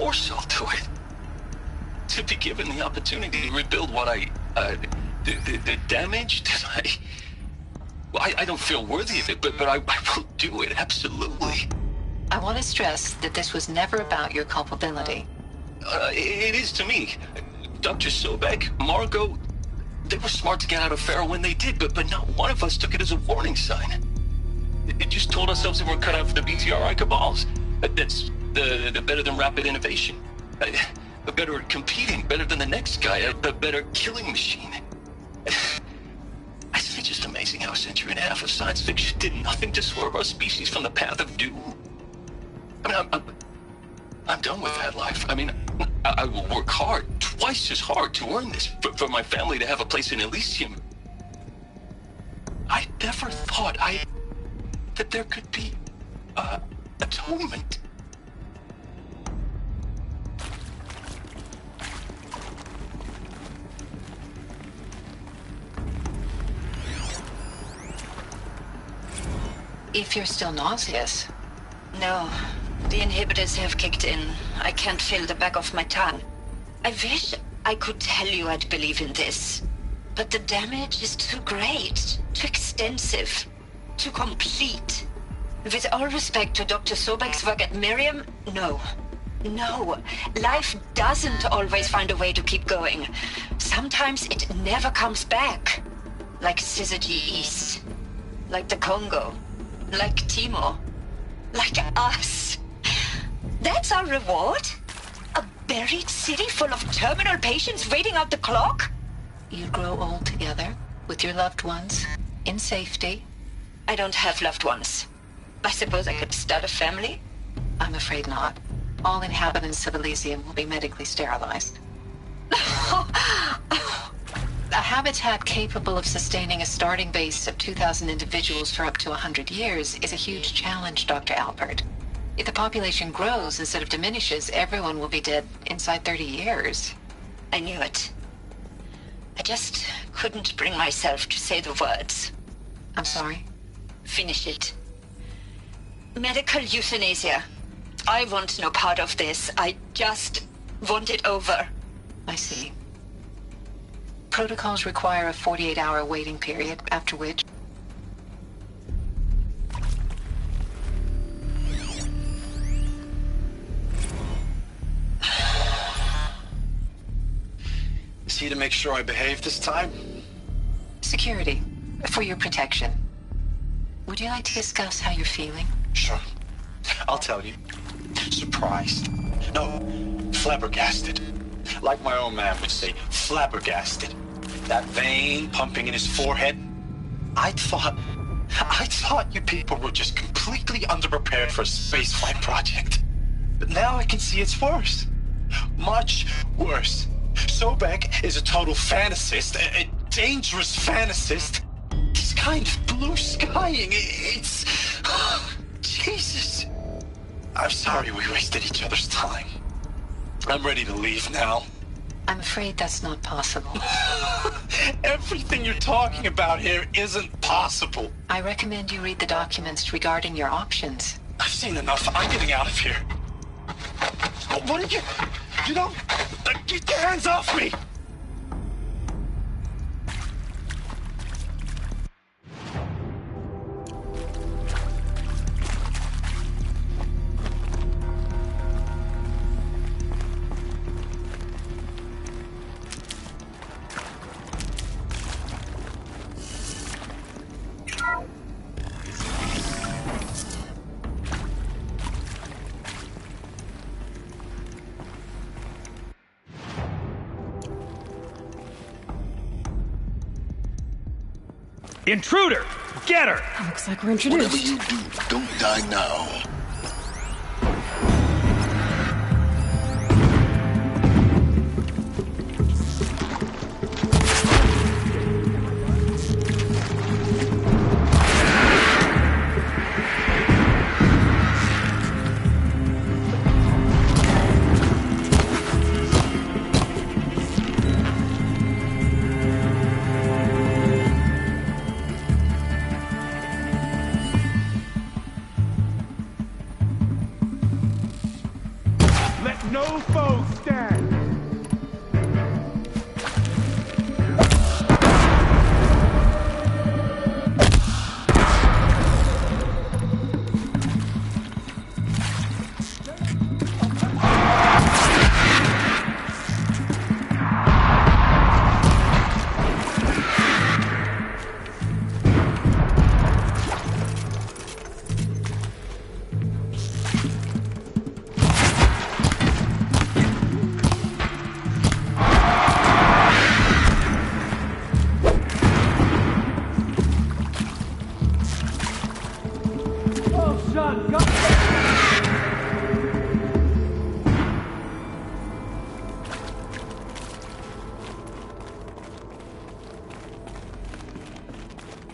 course I'll do it. To be given the opportunity to rebuild what the damage that I don't feel worthy of it, but I will do it, absolutely. I want to stress that this was never about your culpability. It is to me. Dr. Sobek, Margot, they were smart to get out of Pharaoh when they did, but not one of us took it as a warning sign. It just told ourselves that we're cut out for the BTRI cabals. That's the better than rapid innovation. Better at competing, better than the next guy, a better killing machine. It's just amazing how a century and a half of science fiction did nothing to swerve our species from the path of doom. I mean, I'm done with that life. I mean, I will work hard, twice as hard, to earn this, for my family to have a place in Elysium. I never thought that there could be atonement. If you're still nauseous. No, the inhibitors have kicked in. I can't feel the back of my tongue. I wish I could tell you I'd believe in this. But the damage is too great, too extensive, too complete. With all respect to Dr. Sobek's work at Miriam, no. No, life doesn't always find a way to keep going. Sometimes it never comes back. Like Syzygy East. Like the Congo. Like Timor. Like us. That's our reward? A buried city full of terminal patients waiting out the clock? You grow old together, with your loved ones, in safety. I don't have loved ones. I suppose I could start a family? I'm afraid not. All inhabitants of Elysium will be medically sterilized. A habitat capable of sustaining a starting base of 2,000 individuals for up to 100 years is a huge challenge, Dr. Alpert. If the population grows instead of diminishes, everyone will be dead inside 30 years. I knew it. I just couldn't bring myself to say the words. I'm sorry? Finish it. Medical euthanasia. I want no part of this. I just want it over. I see. Protocols require a 48-hour waiting period, after which... Is he to make sure I behave this time? Security. For your protection. Would you like to discuss how you're feeling? Sure. I'll tell you. Surprised. No, flabbergasted. Like my own man would say, flabbergasted. That vein pumping in his forehead. I thought you people were just completely underprepared for a spaceflight project. But now I can see it's worse. Much worse. Sobek is a total fantasist, a dangerous fantasist. He's kind of blue skying. It's... Jesus. I'm sorry we wasted each other's time. I'm ready to leave now. I'm afraid that's not possible. Everything you're talking about here isn't possible. I recommend you read the documents regarding your options. I've seen enough. I'm getting out of here. What did you... You don't... Get your hands off me! Intruder! Get her! Looks like we're introduced. Whatever you do, don't die now. no foe stand.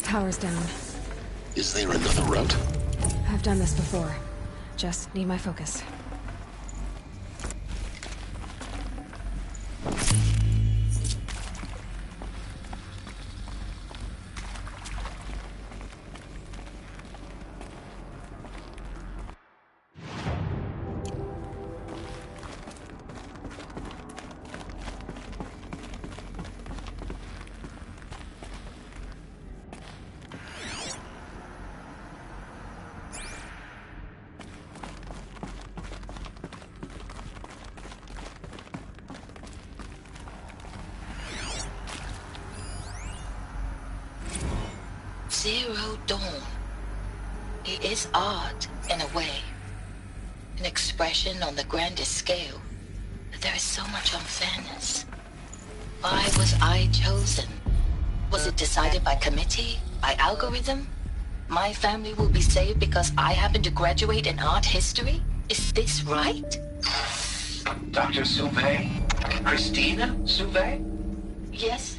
Power's down. Is there another route? I've done this before. Just need my focus. Zero Dawn. It is art, in a way. An expression on the grandest scale. But there is so much unfairness. Why was I chosen? Was it decided by committee? By algorithm? My family will be saved because I happen to graduate in art history? Is this right? Dr. Sauvé? Christina Sauvé? Yes.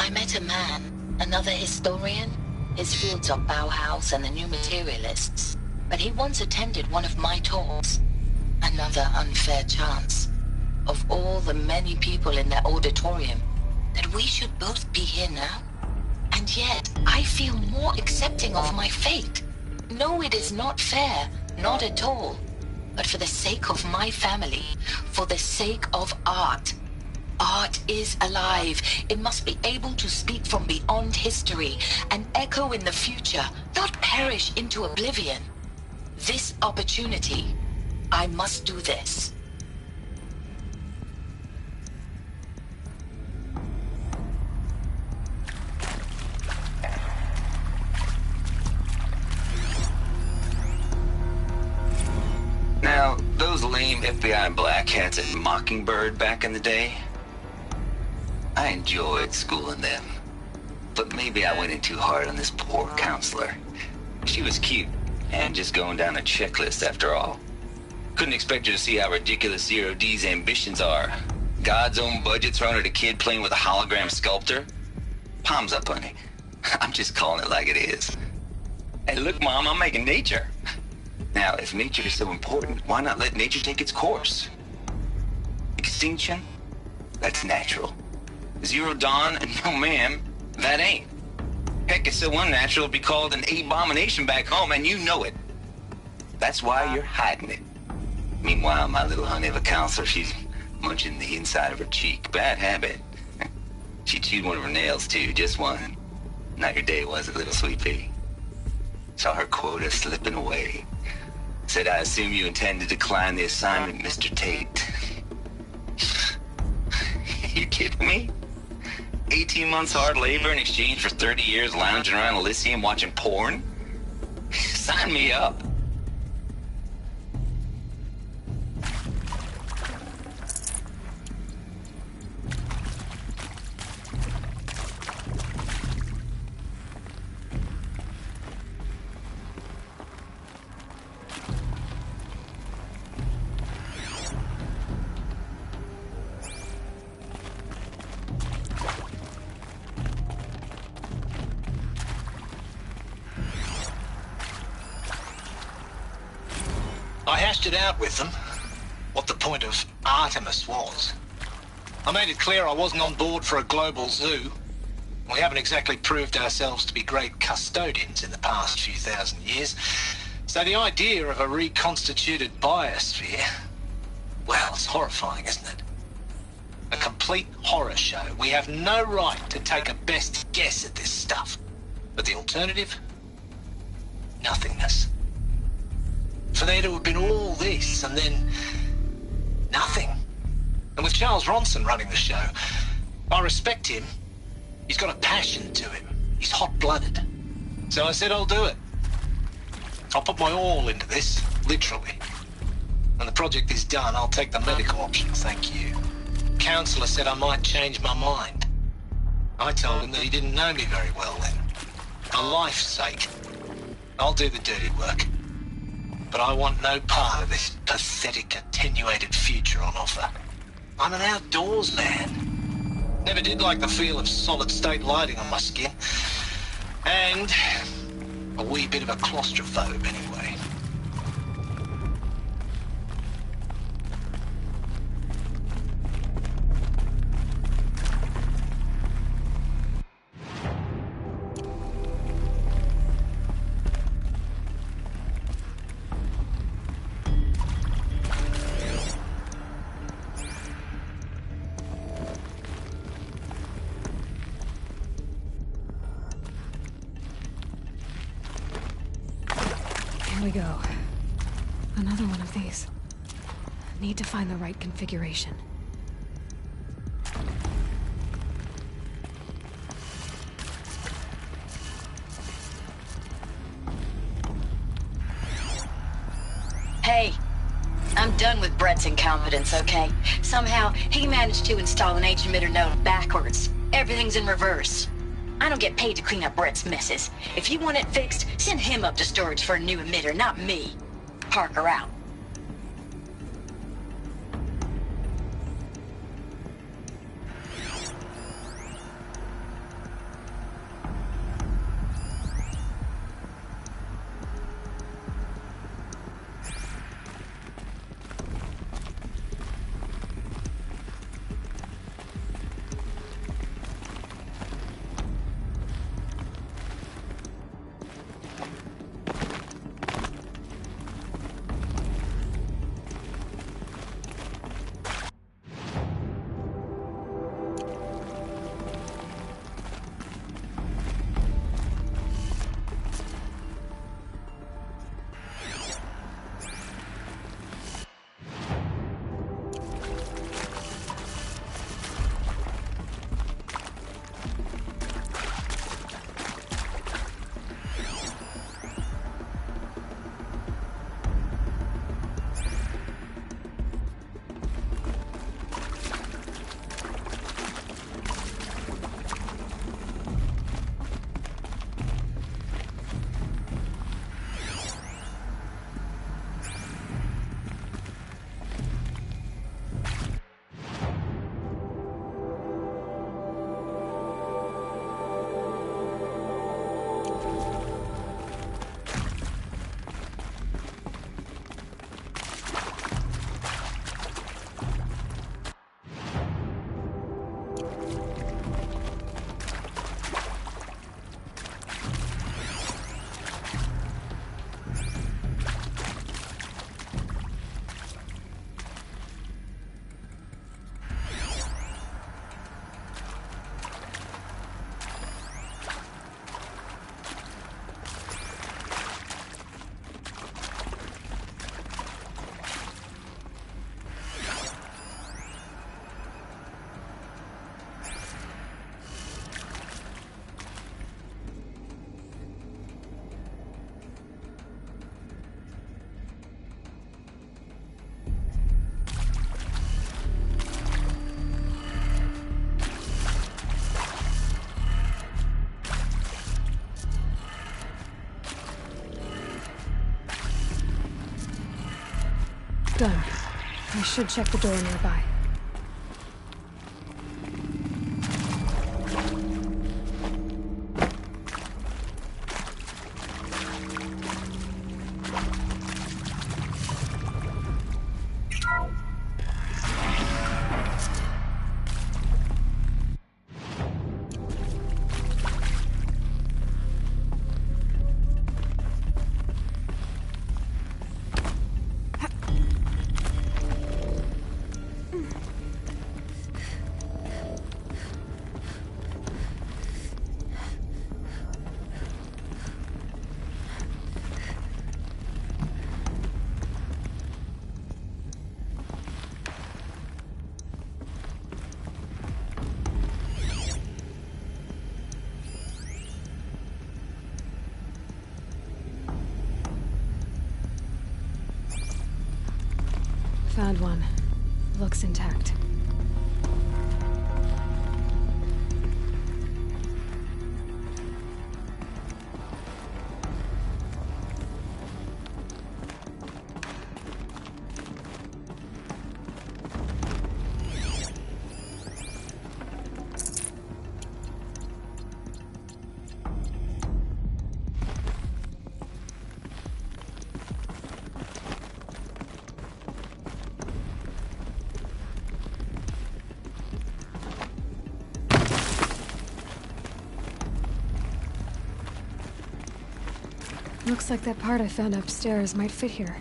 I met a man, another historian. His fields are Bauhaus and the New Materialists. But he once attended one of my talks. Another unfair chance. Of all the many people in that auditorium, that we should both be here now. And yet, I feel more accepting of my fate. No, it is not fair, not at all. But for the sake of my family, for the sake of art. Art is alive. It must be able to speak from beyond history and echo in the future, not perish into oblivion. This opportunity, I must do this. Now, those lame FBI black hats at Mockingbird back in the day, I enjoyed schooling them. But maybe I went in too hard on this poor counselor. She was cute, and just going down a checklist after all. Couldn't expect her to see how ridiculous Zero D's ambitions are. God's own budget thrown at a kid playing with a hologram sculptor? Palms up, honey. I'm just calling it like it is. Hey, look, Mom, I'm making nature. Now, if nature is so important, why not let nature take its course? Extinction? That's natural. Zero Dawn? No, ma'am, that ain't. Heck, it's so unnatural it'd be called an abomination back home, and you know it. That's why you're hiding it. Meanwhile, my little honey of a counselor, she's munching the inside of her cheek. Bad habit. She chewed one of her nails, too, just one. Not your day, was it, little sweet pea? Saw her quota slipping away. Said, I assume you intend to decline the assignment, Mr. Tate. You kidding me? 18 months hard labor in exchange for 30 years lounging around Elysium watching porn? Sign me up. I hashed it out with them, what the point of Artemis was. I made it clear I wasn't on board for a global zoo. We haven't exactly proved ourselves to be great custodians in the past few thousand years, So the idea of a reconstituted biosphere, well, it's horrifying, isn't it? A complete horror show. We have no right to take a best guess at this stuff. But the alternative? Nothingness. For there to have been all this and then nothing. And with Charles Ronson running the show, I respect him. He's got a passion to him. He's hot-blooded. So I said I'll do it. I'll put my all into this, literally. When the project is done, I'll take the medical option, thank you. Counselor said I might change my mind. I told him that he didn't know me very well then. For life's sake, I'll do the dirty work. But I want no part of this pathetic, attenuated future on offer. I'm an outdoors man. Never did like the feel of solid-state lighting on my skin. And a wee bit of a claustrophobe anyway. Here we go. Another one of these. Need to find the right configuration. Hey, I'm done with Brett's incompetence, okay? Somehow, he managed to install an H-emitter node backwards. Everything's in reverse. I don't get paid to clean up Brett's messes. If you want it fixed, send him up to storage for a new emitter, not me. Parker out. Done. I should check the door nearby. Found one. Looks intact. Looks like that part I found upstairs might fit here.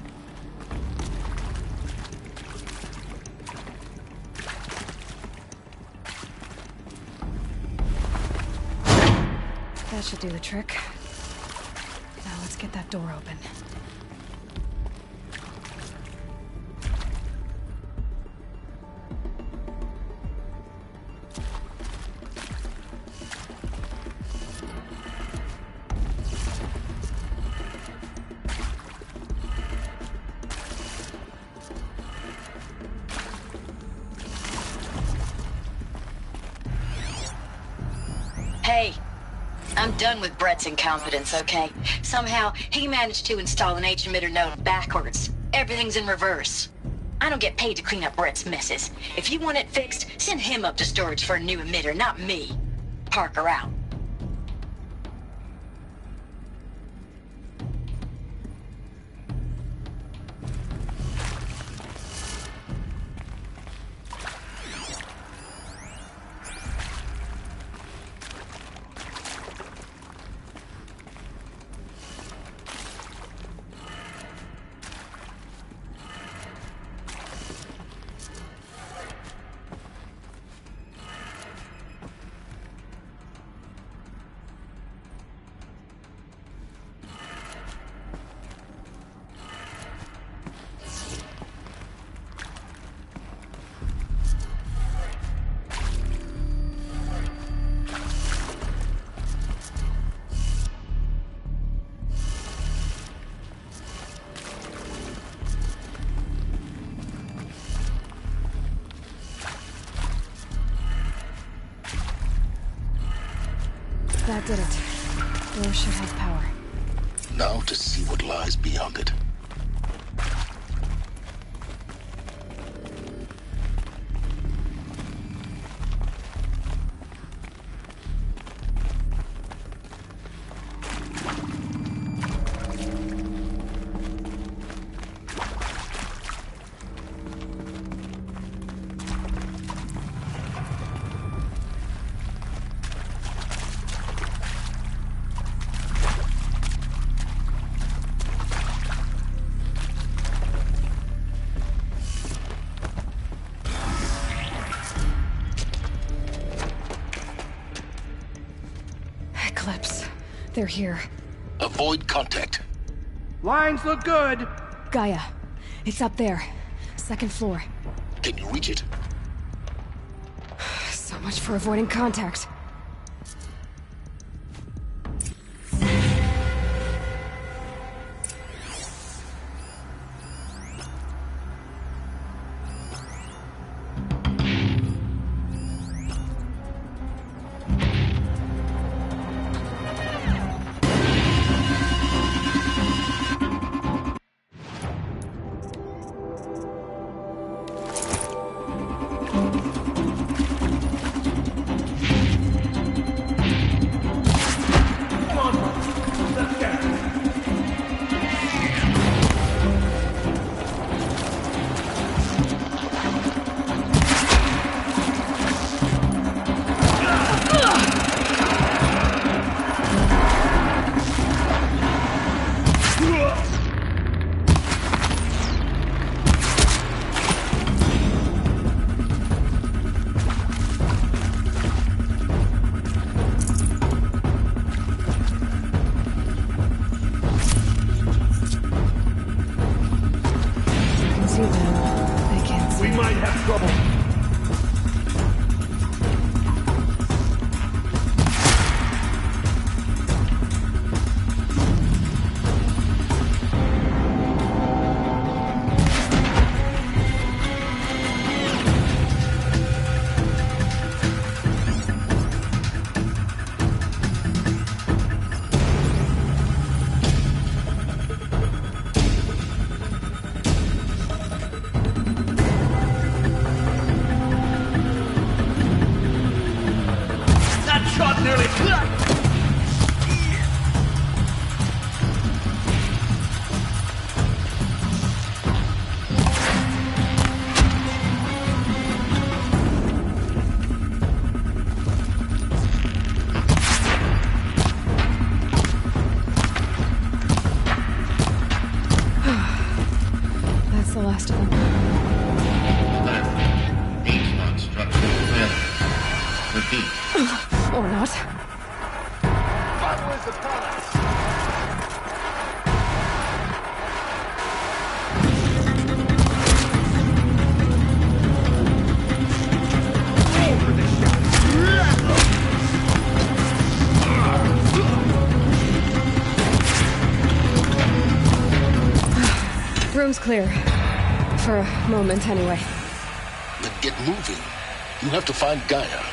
That should do the trick. Now let's get that door open. Hey, I'm done with Brett's incompetence, okay? Somehow, he managed to install an H-emitter node backwards. Everything's in reverse. I don't get paid to clean up Brett's messes. If you want it fixed, send him up to storage for a new emitter, not me. Parker out. That did it. Door should have power. Now to see what lies beyond it. Eclipse. They're here. Avoid contact. Lines look good. Gaia. It's up there. Second floor. Can you reach it? So much for avoiding contact. last of them. Beamsman structure failure. Repeat. Or not. Battle is upon us! Room's clear. For a moment, anyway. Then get moving. You have to find Gaia.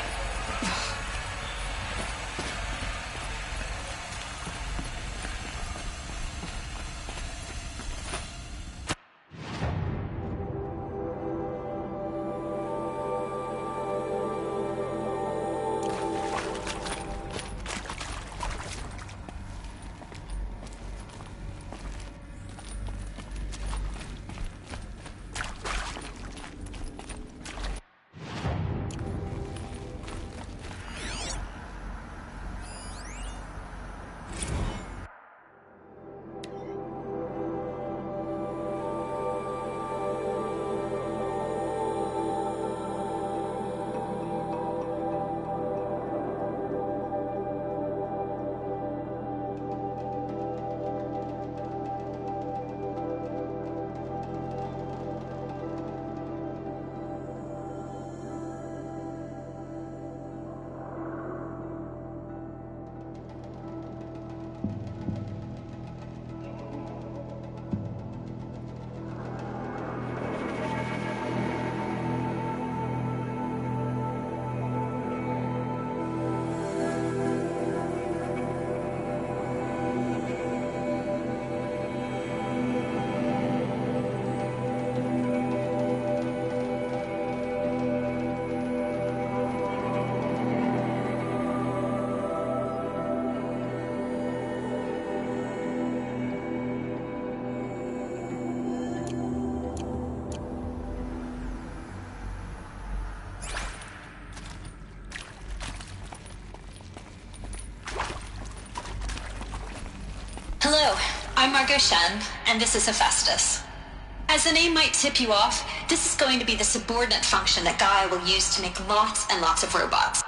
Hello, I'm Margot Shen, and this is Hephaestus. As the name might tip you off, this is going to be the subordinate function that Gaia will use to make lots and lots of robots.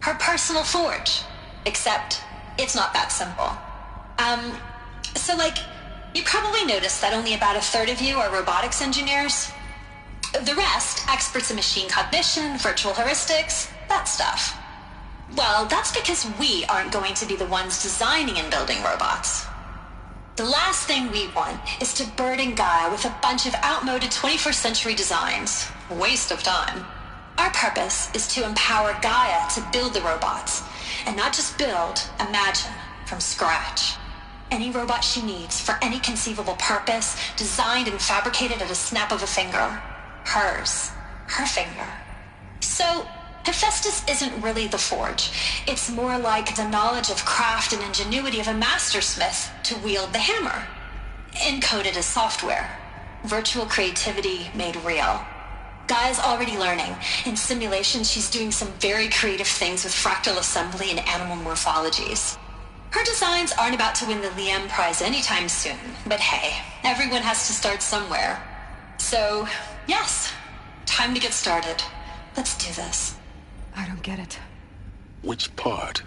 Her personal forge. Except, it's not that simple. So like, you probably noticed that only about a third of you are robotics engineers. The rest, experts in machine cognition, virtual heuristics, that stuff. Well, that's because we aren't going to be the ones designing and building robots. The last thing we want is to burden Gaia with a bunch of outmoded 21st century designs. Waste of time. Our purpose is to empower Gaia to build the robots, and not just build, imagine, from scratch. Any robot she needs for any conceivable purpose, designed and fabricated at a snap of a finger. Hers. Her finger. So, Hephaestus isn't really the forge. It's more like the knowledge of craft and ingenuity of a mastersmith to wield the hammer. Encoded as software. Virtual creativity made real. Gaia's already learning. In simulation, she's doing some very creative things with fractal assembly and animal morphologies. Her designs aren't about to win the Liam Prize anytime soon, but hey, everyone has to start somewhere. So, yes, time to get started. Let's do this. I don't get it. Which part?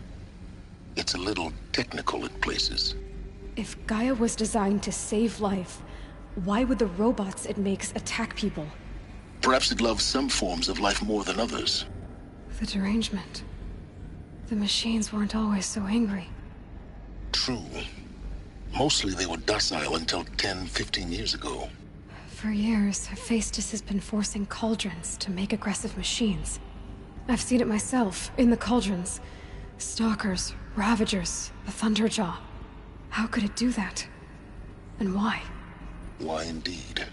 It's a little technical in places. If Gaia was designed to save life, why would the robots it makes attack people? Perhaps it loves some forms of life more than others. The derangement. The machines weren't always so angry. True. Mostly they were docile until 10, 15 years ago. For years, Hephaestus has been forcing cauldrons to make aggressive machines. I've seen it myself, in the cauldrons. Stalkers, Ravagers, the Thunderjaw. How could it do that? And why? Why indeed?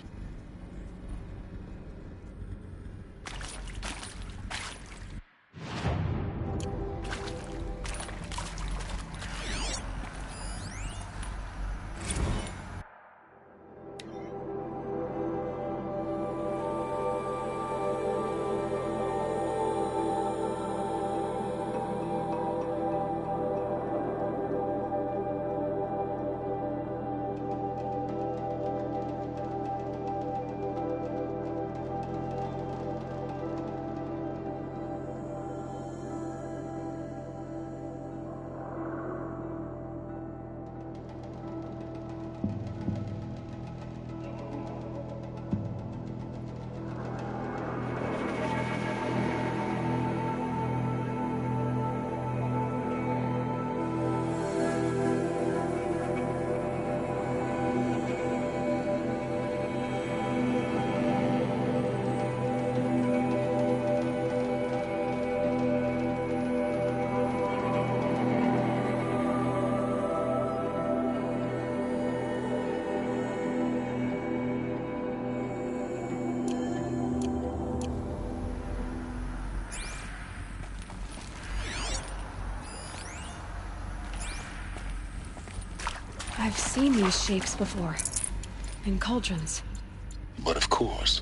I've seen these shapes before. In cauldrons. But of course,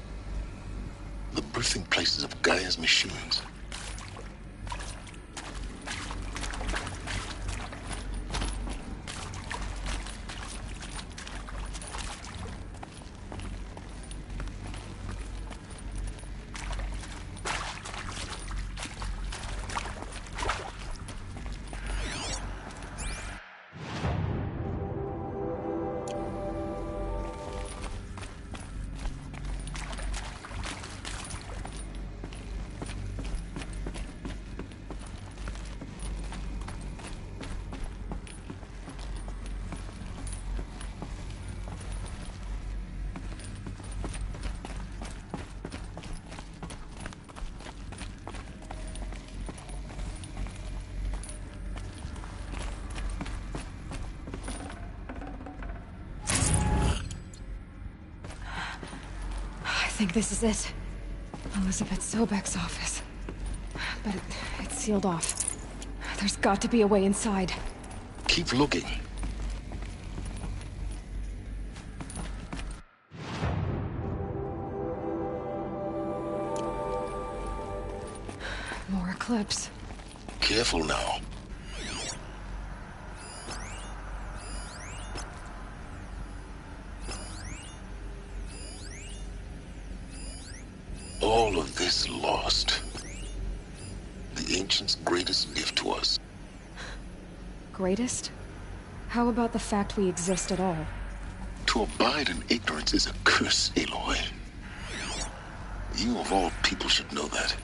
the birthing places of Gaia's machines. I think this is it. Elizabeth Sobek's office. But it's sealed off. There's got to be a way inside. Keep looking. More Eclipse. Careful now. All of this lost. The the ancients' greatest gift to us. Greatest? How about the fact we exist at all? To abide in ignorance is a curse, Aloy. You of all people should know that.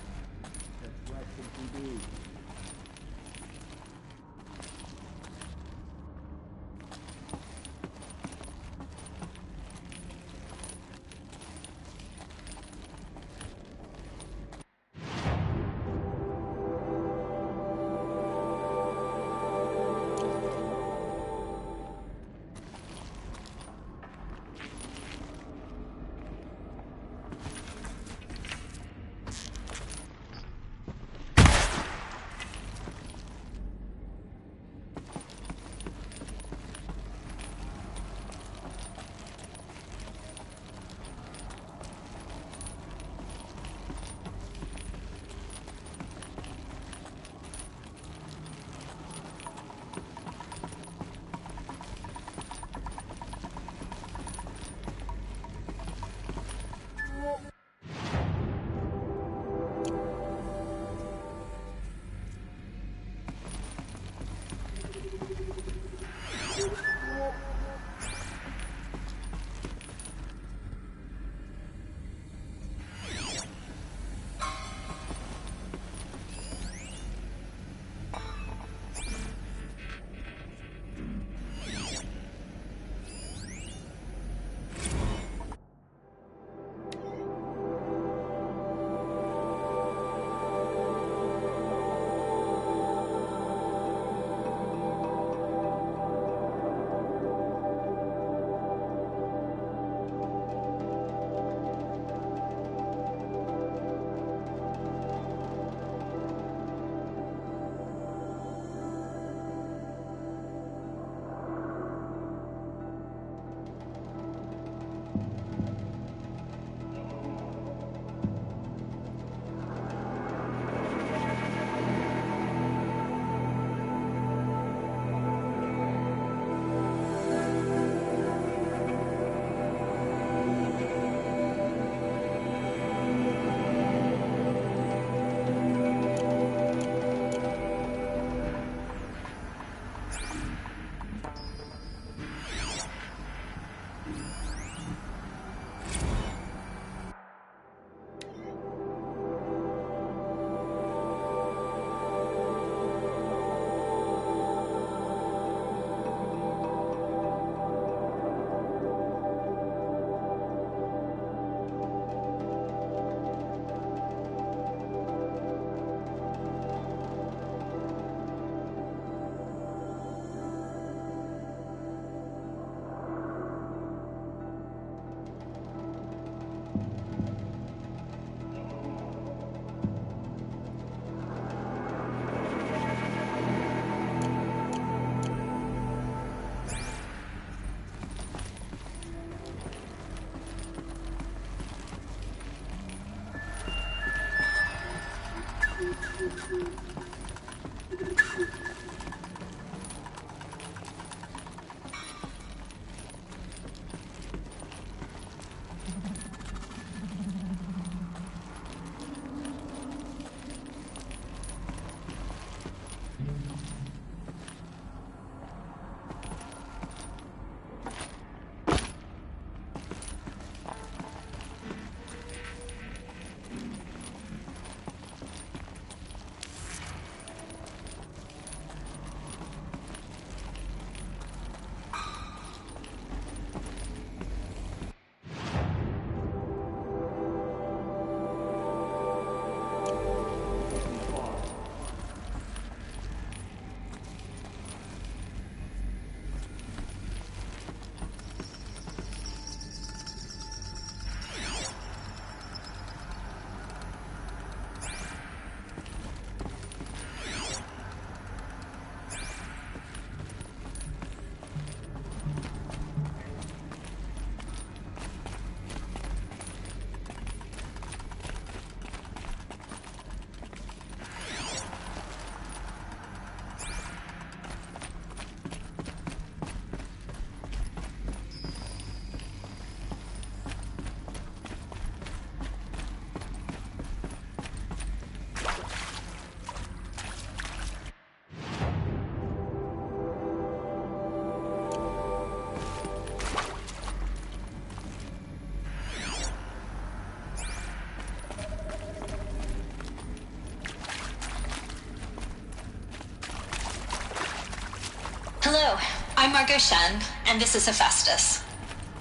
Margot Shen, and this is Hephaestus.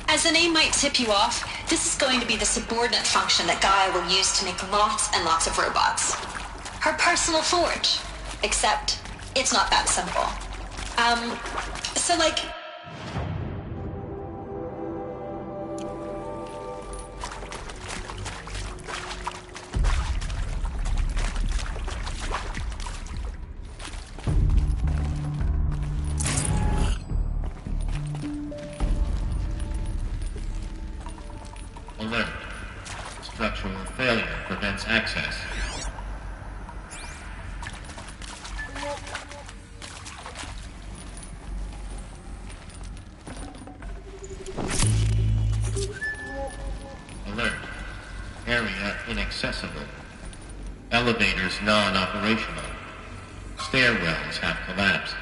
As the name might tip you off, this is going to be the subordinate function that Gaia will use to make lots and lots of robots. Her personal forge. Except, it's not that simple. So like... Alert. Structural failure prevents access. Alert. Area inaccessible. Elevators non-operational. Stairwells have collapsed.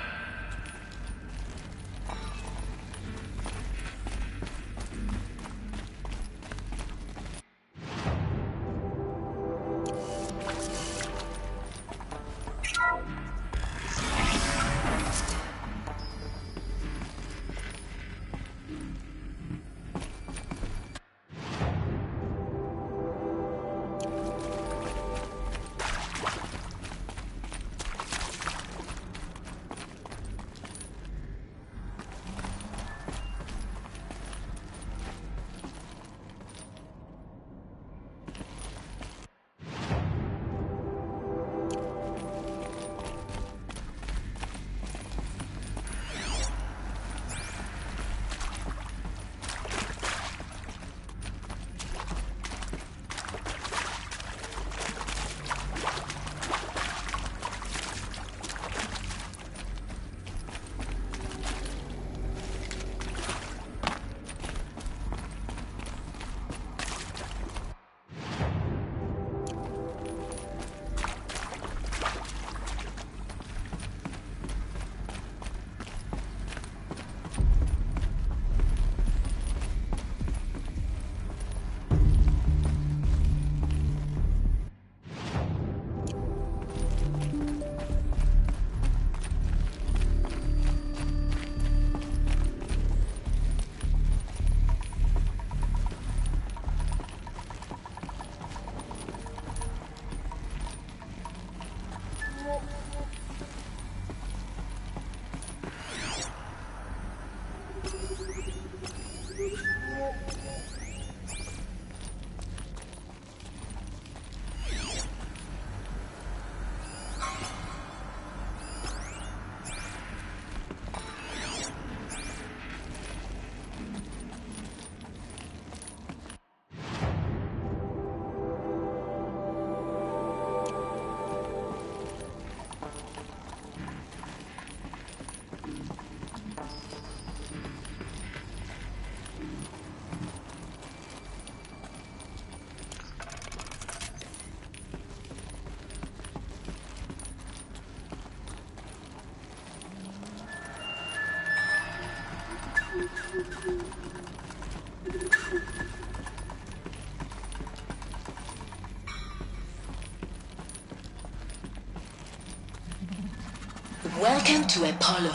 Welcome to Apollo,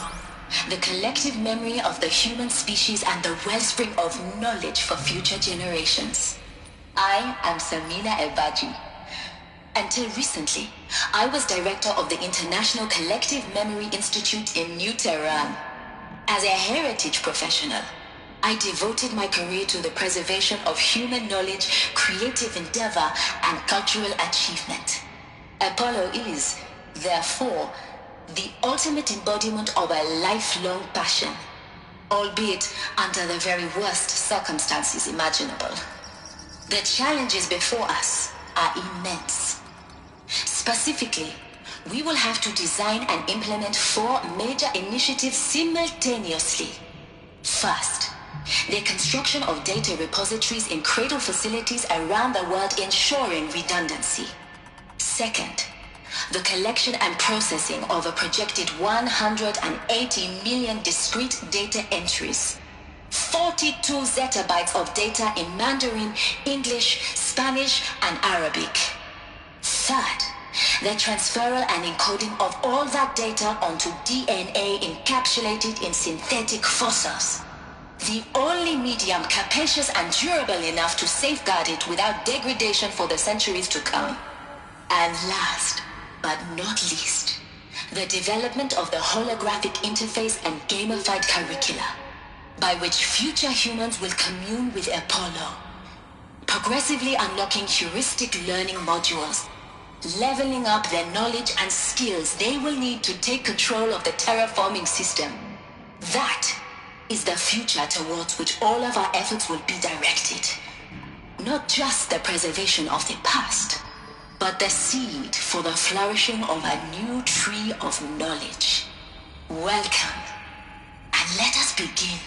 the collective memory of the human species and the wellspring of knowledge for future generations. I am Samina Ebaji. Until recently, I was director of the International Collective Memory Institute in New Tehran. As a heritage professional, I devoted my career to the preservation of human knowledge, creative endeavor, and cultural achievement. Apollo is, therefore, the ultimate embodiment of a lifelong passion, albeit under the very worst circumstances imaginable. The challenges before us are immense. Specifically, we will have to design and implement 4 major initiatives simultaneously. First, the construction of data repositories in cradle facilities around the world, ensuring redundancy. Second, the collection and processing of a projected 180 million discrete data entries, 42 zettabytes of data in Mandarin, English, Spanish, and Arabic. Third, the transferal and encoding of all that data onto DNA encapsulated in synthetic fossils. The only medium capacious and durable enough to safeguard it without degradation for the centuries to come. And last, but not least, the development of the holographic interface and gamified curricula, by which future humans will commune with Apollo, progressively unlocking heuristic learning modules, leveling up their knowledge and skills they will need to take control of the terraforming system. That is the future towards which all of our efforts will be directed. Not just the preservation of the past, but the seed for the flourishing of a new tree of knowledge. Welcome, and let us begin.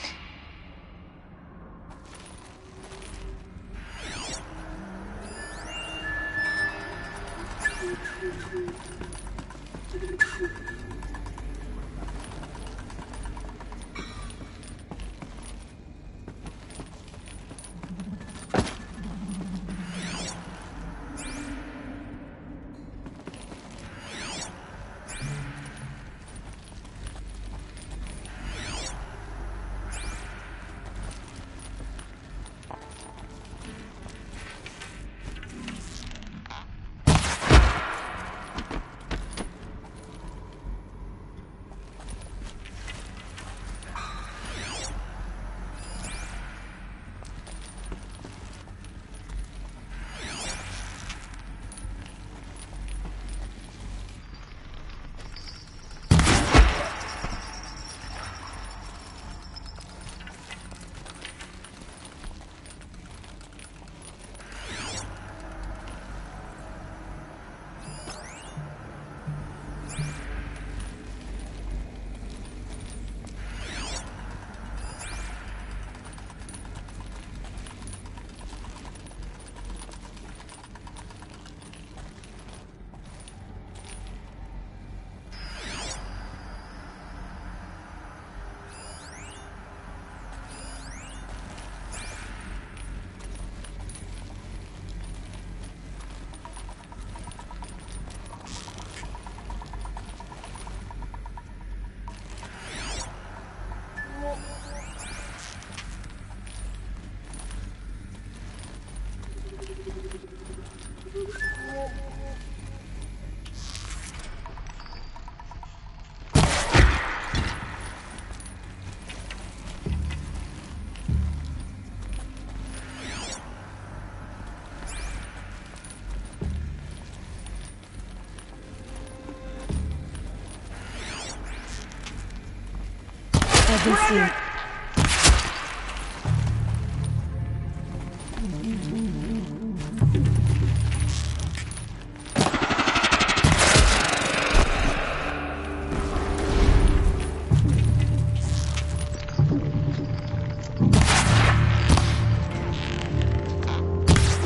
I've been seen.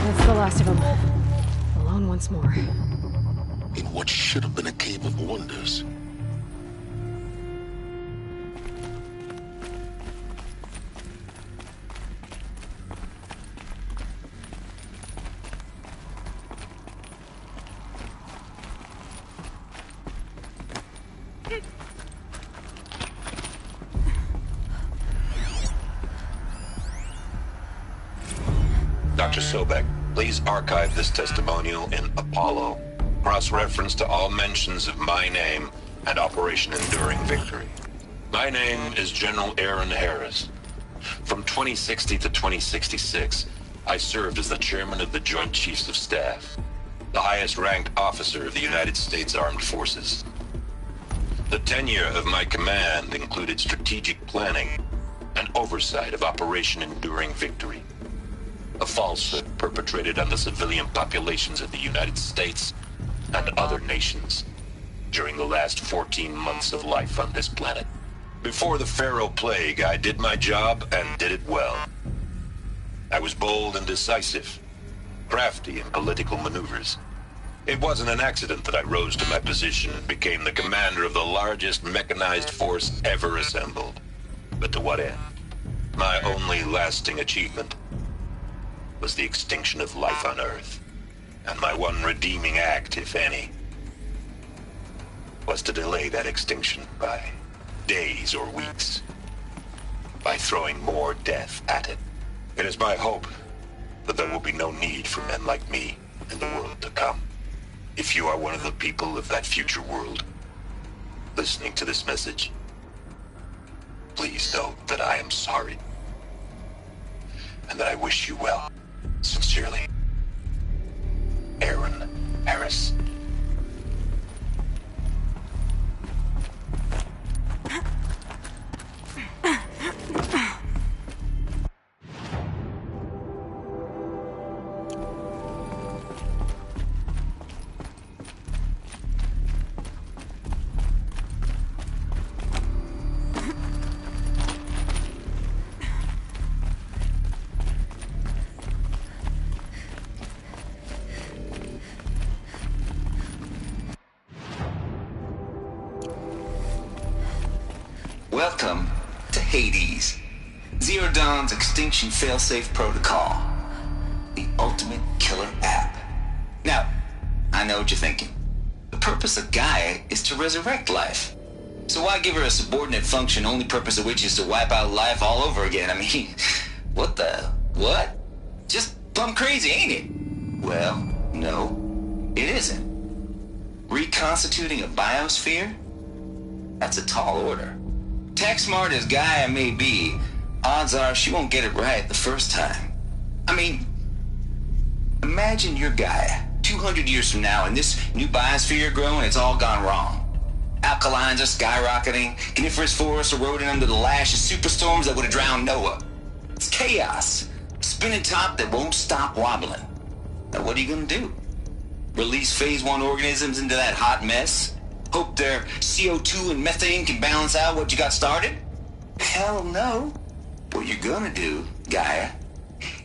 That's the last of them. Alone once more. In what should have been a cave of wonders. Dr. Sobek, please archive this testimonial in Apollo. Cross-reference to all mentions of my name and Operation Enduring Victory. My name is General Aaron Harris. From 2060 to 2066, I served as the chairman of the Joint Chiefs of Staff, the highest-ranked officer of the United States Armed Forces. The tenure of my command included strategic planning and oversight of Operation Enduring Victory, a falsehood perpetrated on the civilian populations of the United States and other nations during the last 14 months of life on this planet. Before the Pharaoh Plague, I did my job and did it well. I was bold and decisive, crafty in political maneuvers. It wasn't an accident that I rose to my position and became the commander of the largest mechanized force ever assembled. But to what end? My only lasting achievement was the extinction of life on Earth. And my one redeeming act, if any, was to delay that extinction by days or weeks, by throwing more death at it. It is my hope that there will be no need for men like me in the world to come. If you are one of the people of that future world listening to this message, please know that I am sorry and that I wish you well. Sincerely, Aaron Harris. Welcome to Hades, Zero Dawn's extinction failsafe protocol, the ultimate killer app. Now, I know what you're thinking. The purpose of Gaia is to resurrect life. So why give her a subordinate function, only purpose of which is to wipe out life all over again? I mean, what? Just plumb crazy, ain't it? Well, no, it isn't. Reconstituting a biosphere? That's a tall order. Tech smart as Gaia may be, odds are she won't get it right the first time. I mean, imagine you're Gaia 200 years from now and this new biosphere growing, it's all gone wrong. Alkalines are skyrocketing, coniferous forests eroding under the lash of superstorms that would have drowned Noah. It's chaos, spinning top that won't stop wobbling. Now what are you gonna do? Release phase 1 organisms into that hot mess? Hope their CO2 and methane can balance out what you got started? Hell no. What you're gonna do, Gaia,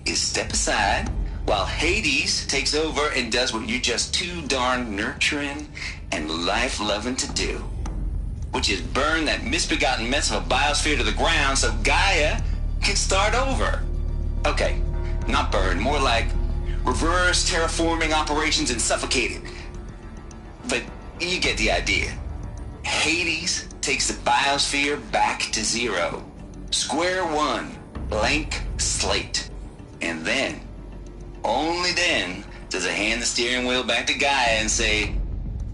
is step aside while Hades takes over and does what you're just too darn nurturing and life-loving to do, which is burn that misbegotten mess of a biosphere to the ground so Gaia can start over. Okay, not burn, more like reverse terraforming operations and suffocate it. But you get the idea. Hades takes the biosphere back to zero. Square one, blank slate. And then, only then, does it hand the steering wheel back to Gaia and say,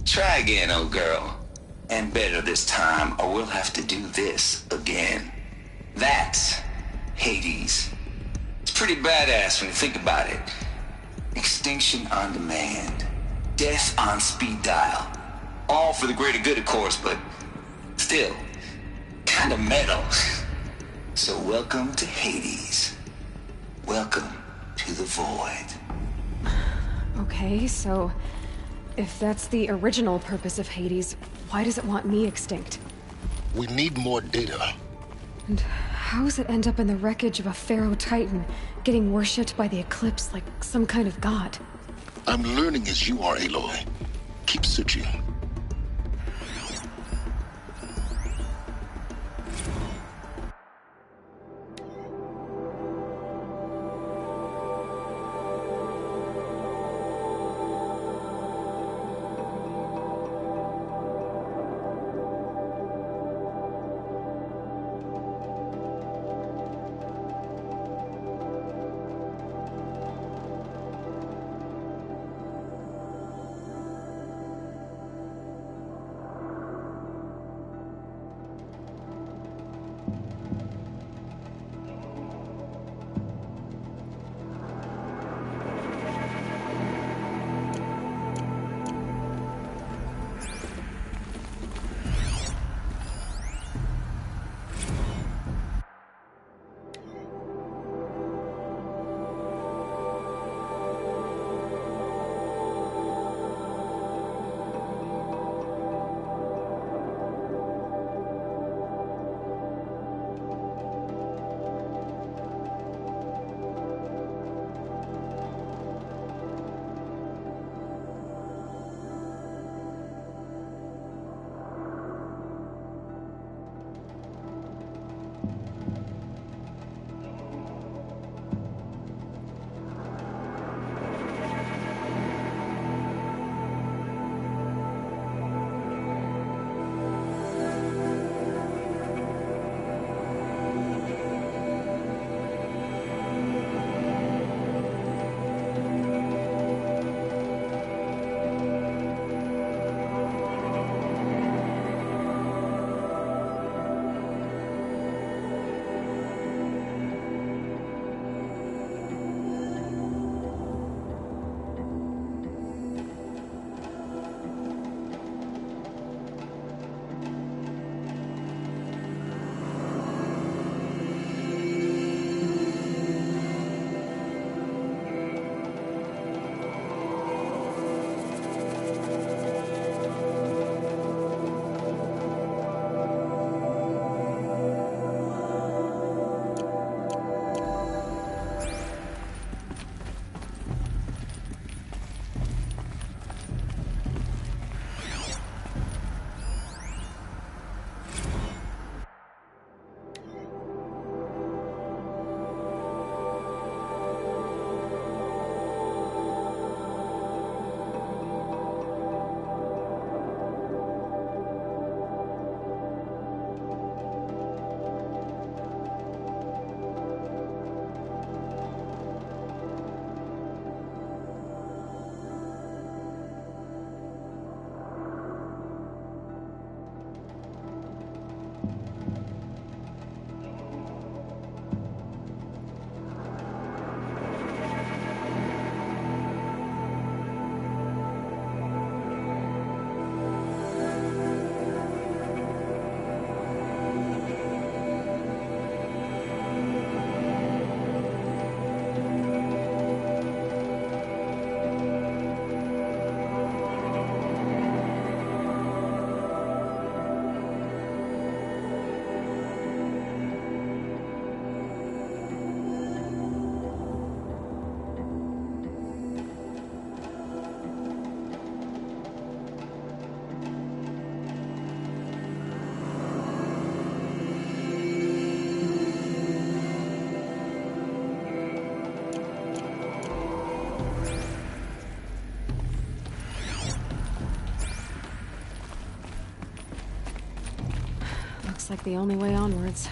try again, old girl. And better this time, or we'll have to do this again. That's Hades. It's pretty badass when you think about it. Extinction on demand. Death on speed dial. All for the greater good, of course, but still, kind of metal. So welcome to Hades. Welcome to the void. Okay, so if that's the original purpose of Hades, why does it want me extinct? We need more data. And how does it end up in the wreckage of a Pharaoh Titan, getting worshipped by the Eclipse like some kind of god? I'm learning as you are, Aloy. Keep searching. like the only way onwards.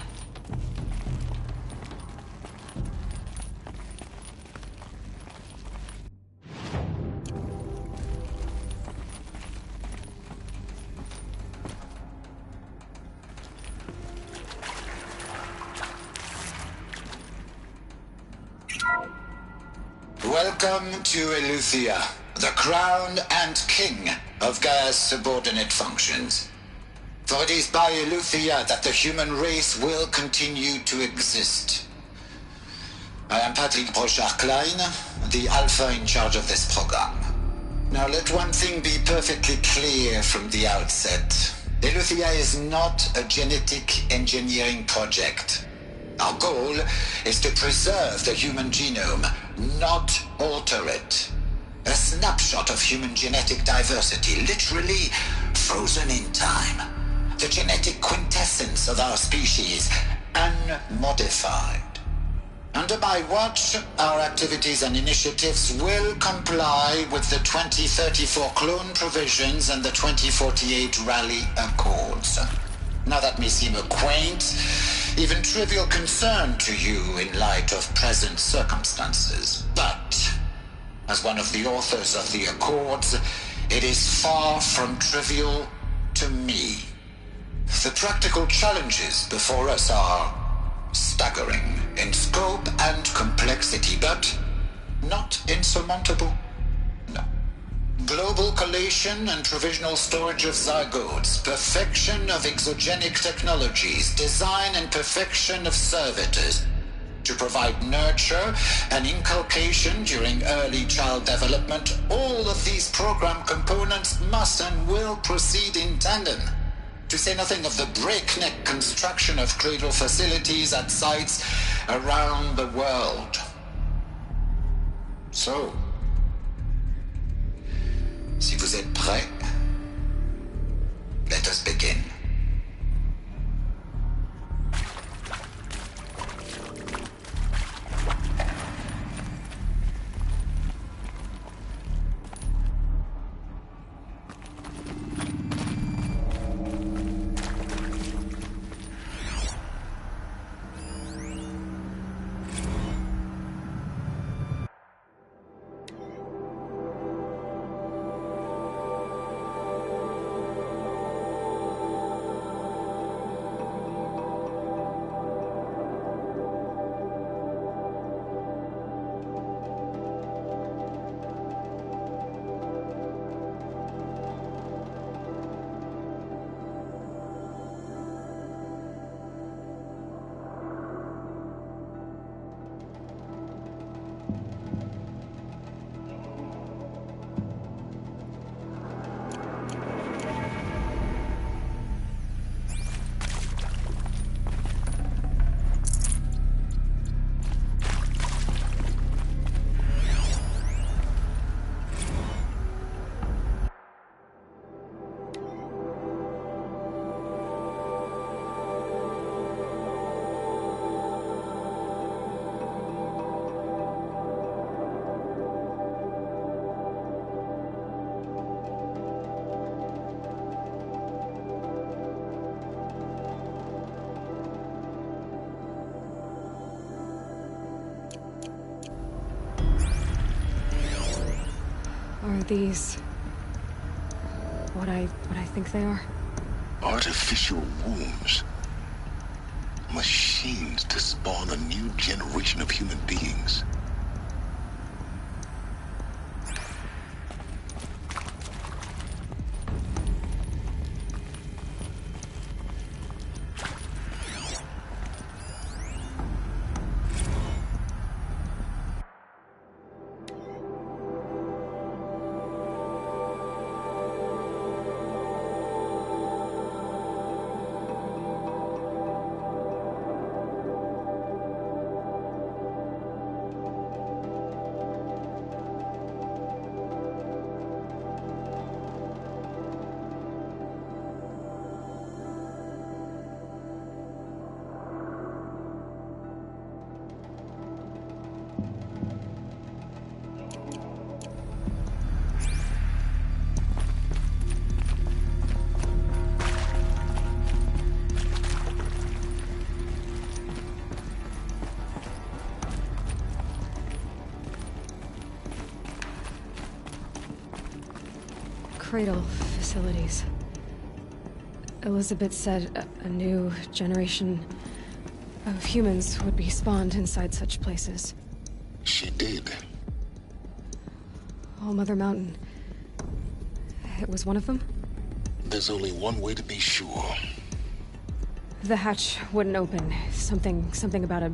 Welcome to Eleuthia, the crown and king of Gaia's subordinate functions. For it is by Eleuthia that the human race will continue to exist. I am Patrick Brochard-Klein, the Alpha in charge of this program. Now let one thing be perfectly clear from the outset. Eleuthia is not a genetic engineering project. Our goal is to preserve the human genome, not alter it. A snapshot of human genetic diversity, literally frozen in time. The genetic quintessence of our species, unmodified. Under my watch, our activities and initiatives will comply with the 2034 clone provisions and the 2048 Raleigh Accords. Now that may seem a quaint, even trivial concern to you in light of present circumstances. But, as one of the authors of the Accords, it is far from trivial to me. The practical challenges before us are staggering in scope and complexity, but not insurmountable. No. Global collation and provisional storage of zygotes, perfection of exogenic technologies, design and perfection of servitors to provide nurture and inculcation during early child development. All of these program components must and will proceed in tandem. To say nothing of the breakneck construction of cradle facilities at sites around the world. So, si vous êtes prêts, let us begin. Are these what I think they are? Artificial wombs. Machines to spawn a new generation of human beings. Cradle facilities. Elizabeth said a new generation of humans would be spawned inside such places. She did. All Mother Mountain. It was one of them? There's only one way to be sure. The hatch wouldn't open. Something about a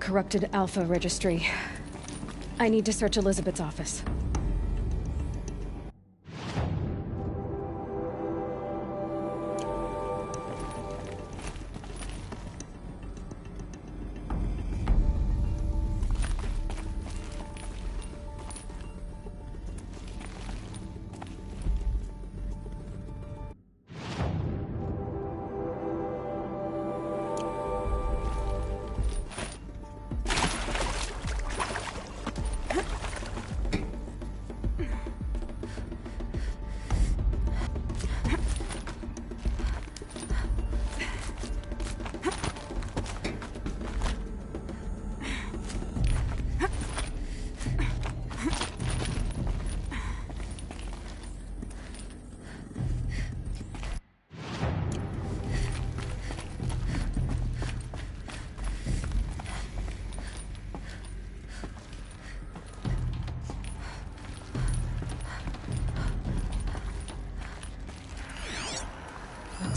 corrupted Alpha registry. I need to search Elizabeth's office.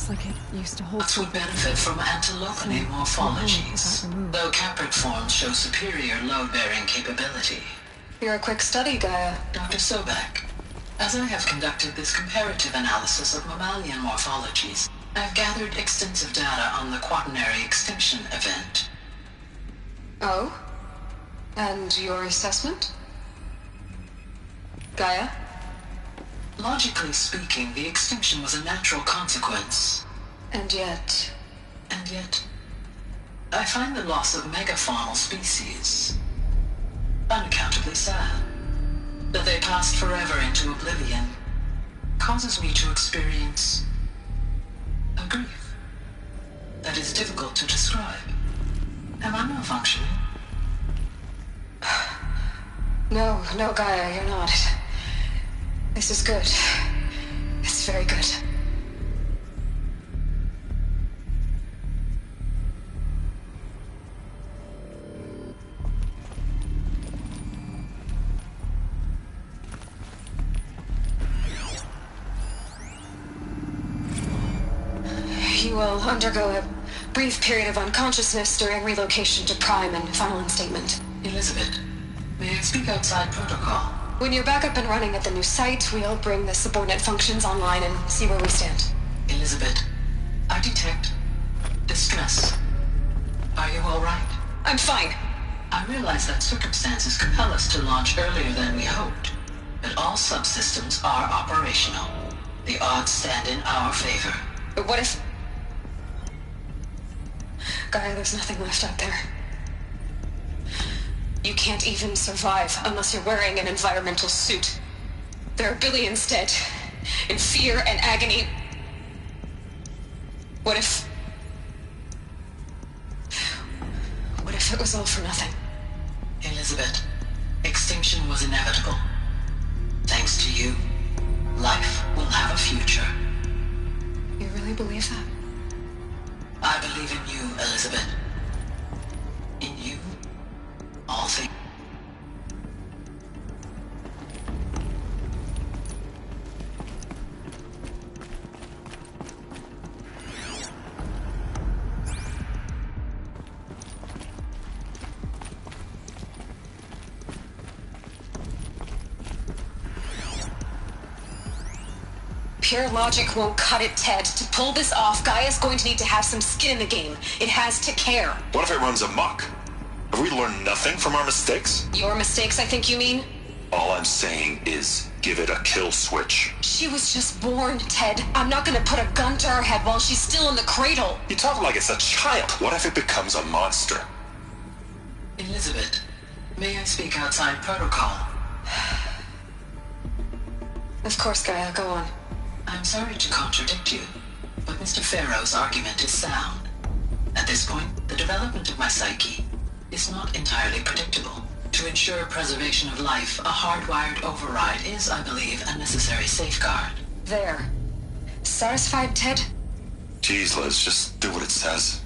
Like it used to hold. Would benefit from antilopony morphologies, though caprid forms show superior load-bearing capability. You're a quick study, Gaia. Dr. Sobek, as I have conducted this comparative analysis of mammalian morphologies, I've gathered extensive data on the quaternary extinction event. Oh? And your assessment? Gaia? Logically speaking, the extinction was a natural consequence. And yet, I find the loss of megafaunal species unaccountably sad. That they passed forever into oblivion causes me to experience a grief that is difficult to describe. Am I malfunctioning? No, Gaia, you're not. This is good. It's very good. You will undergo a brief period of unconsciousness during relocation to Prime and final instatement. Elizabeth, may I speak outside protocol? When you're back up and running at the new site, we'll bring the subordinate functions online and see where we stand. Elizabeth, I detect distress. Are you all right? I'm fine. I realize that circumstances compel us to launch earlier than we hoped, but all subsystems are operational. The odds stand in our favor. But what if... Gaia, there's nothing left out there. You can't even survive unless you're wearing an environmental suit. There are billions dead, in fear and agony. What if it was all for nothing? Elizabeth, extinction was inevitable. Thanks to you, life will have a future. You really believe that? I believe in you, Elizabeth. In you, all things. Pure logic won't cut it, Ted. To pull this off, Gaia's going to need to have some skin in the game. It has to care. What if it runs amok? Have we learned nothing from our mistakes? Your mistakes, I think you mean? All I'm saying is give it a kill switch. She was just born, Ted. I'm not gonna put a gun to her head while she's still in the cradle. You talk like it's a child. What if it becomes a monster? Elizabeth, may I speak outside protocol? Of course, Gaia, go on. I'm sorry to contradict you, but Mr. Farrow's argument is sound. At this point, the development of my psyche is not entirely predictable. To To ensure preservation of life, a hardwired override is, I believe, a necessary safeguard. There. Satisfied, Ted? Jeez, Liz, just do what it says.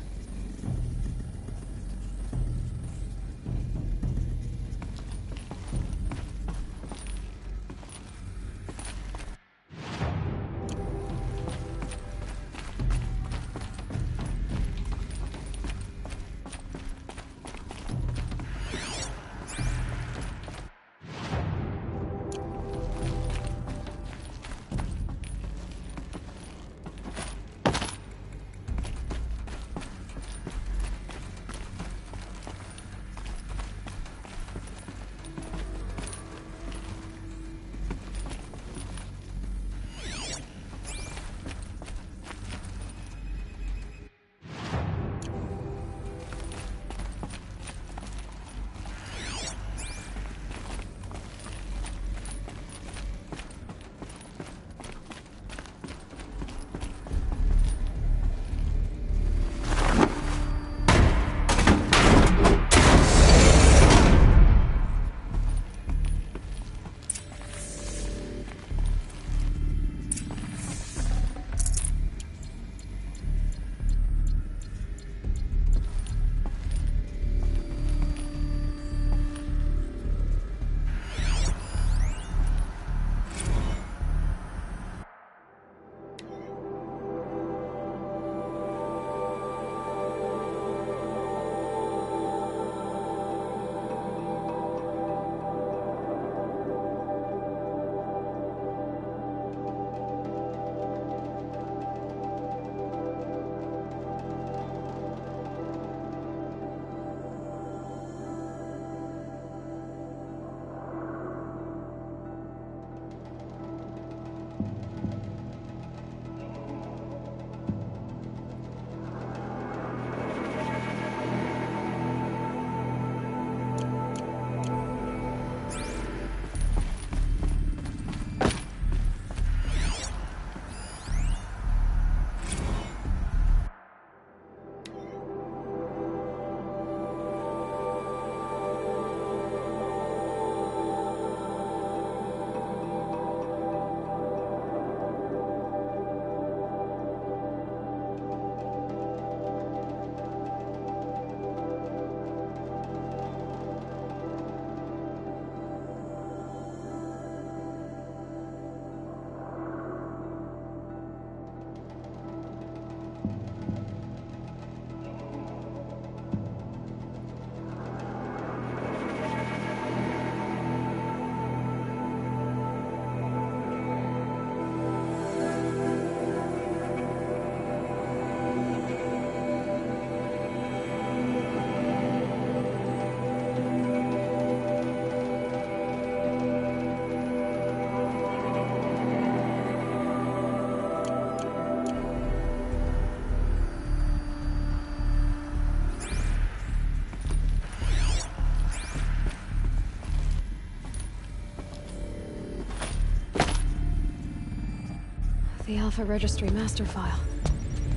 The Alpha Registry master file.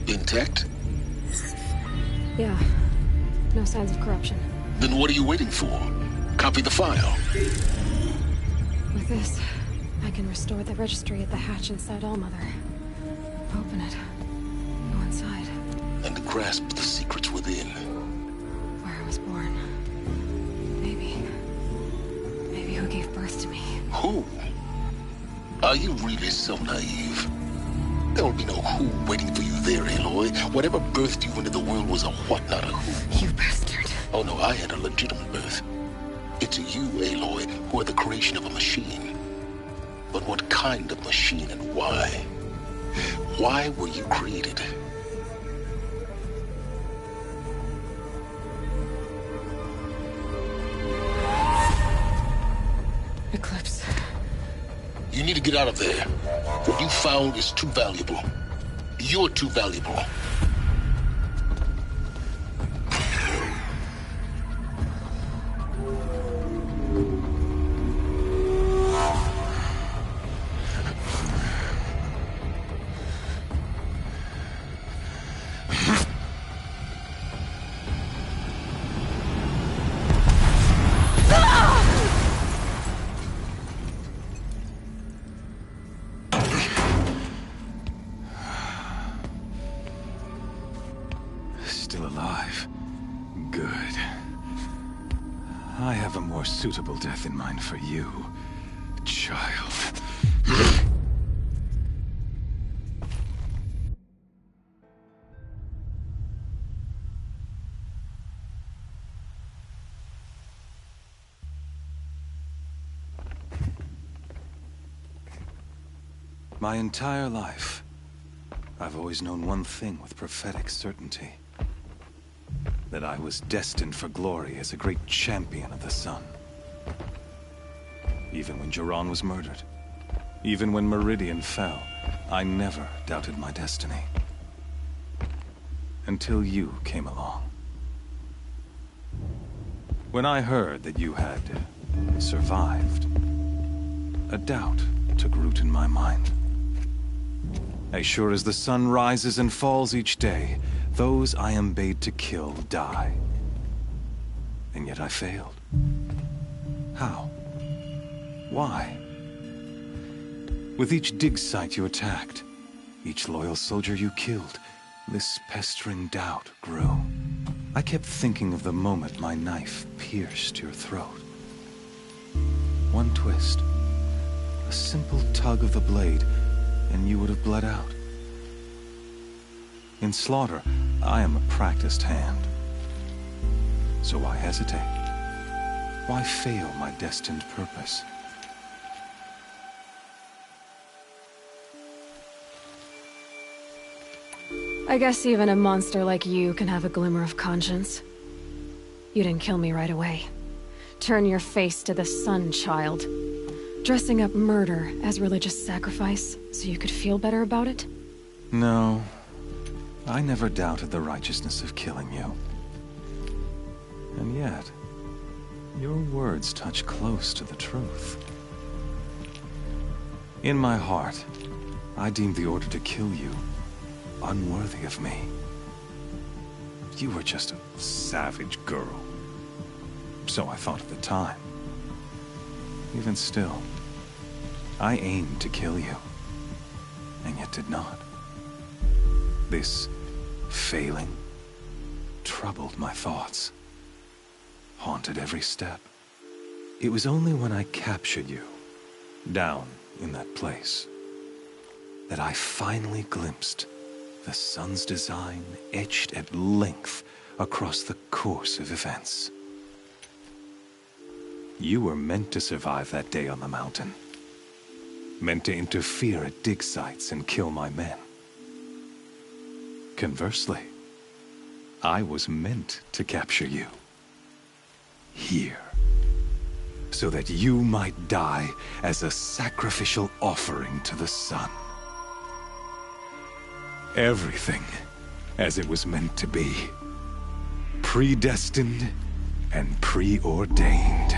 Intact? Yeah. No signs of corruption. Then what are you waiting for? Copy the file. With this, I can restore the registry at the hatch inside Allmother. Open it. Go inside. And grasp the secrets within. Where I was born. Maybe who gave birth to me. Who? Are you really so naive? There will be no who waiting for you there, Aloy. Whatever birthed you into the world was a what, not a who. You bastard. Oh no, I had a legitimate birth. It's you, Aloy, who are the creation of a machine. But what kind of machine and why? Why were you created? Eclipse. You need to get out of there. What you found is too valuable. You're too valuable. Ah! more suitable death in mind for you, child. My entire life, I've always known one thing with prophetic certainty. That I was destined for glory as a great champion of the sun. Even when Jiran was murdered, even when Meridian fell, I never doubted my destiny. Until you came along. When I heard that you had survived, a doubt took root in my mind. As sure as the sun rises and falls each day, those I am bade to kill die. And yet I failed. How? Why? With each dig site you attacked, each loyal soldier you killed, this pestering doubt grew. I kept thinking of the moment my knife pierced your throat. One twist, a simple tug of the blade, and you would have bled out. In slaughter, I am a practiced hand. So why hesitate? Why fail my destined purpose? I guess even a monster like you can have a glimmer of conscience. You didn't kill me right away. Turn your face to the sun, child. Dressing up murder as religious sacrifice so you could feel better about it? No. I never doubted the righteousness of killing you. And yet, your words touch close to the truth. In my heart, I deemed the order to kill you unworthy of me. You were just a savage girl. So I thought at the time. Even still, I aimed to kill you, and yet did not. This failing troubled my thoughts, haunted every step. It was only when I captured you, down in that place, that I finally glimpsed the sun's design etched at length across the course of events. You were meant to survive that day on the mountain. Meant to interfere at dig sites and kill my men. Conversely, I was meant to capture you. Here. So that you might die as a sacrificial offering to the sun. Everything as it was meant to be. Predestined and preordained.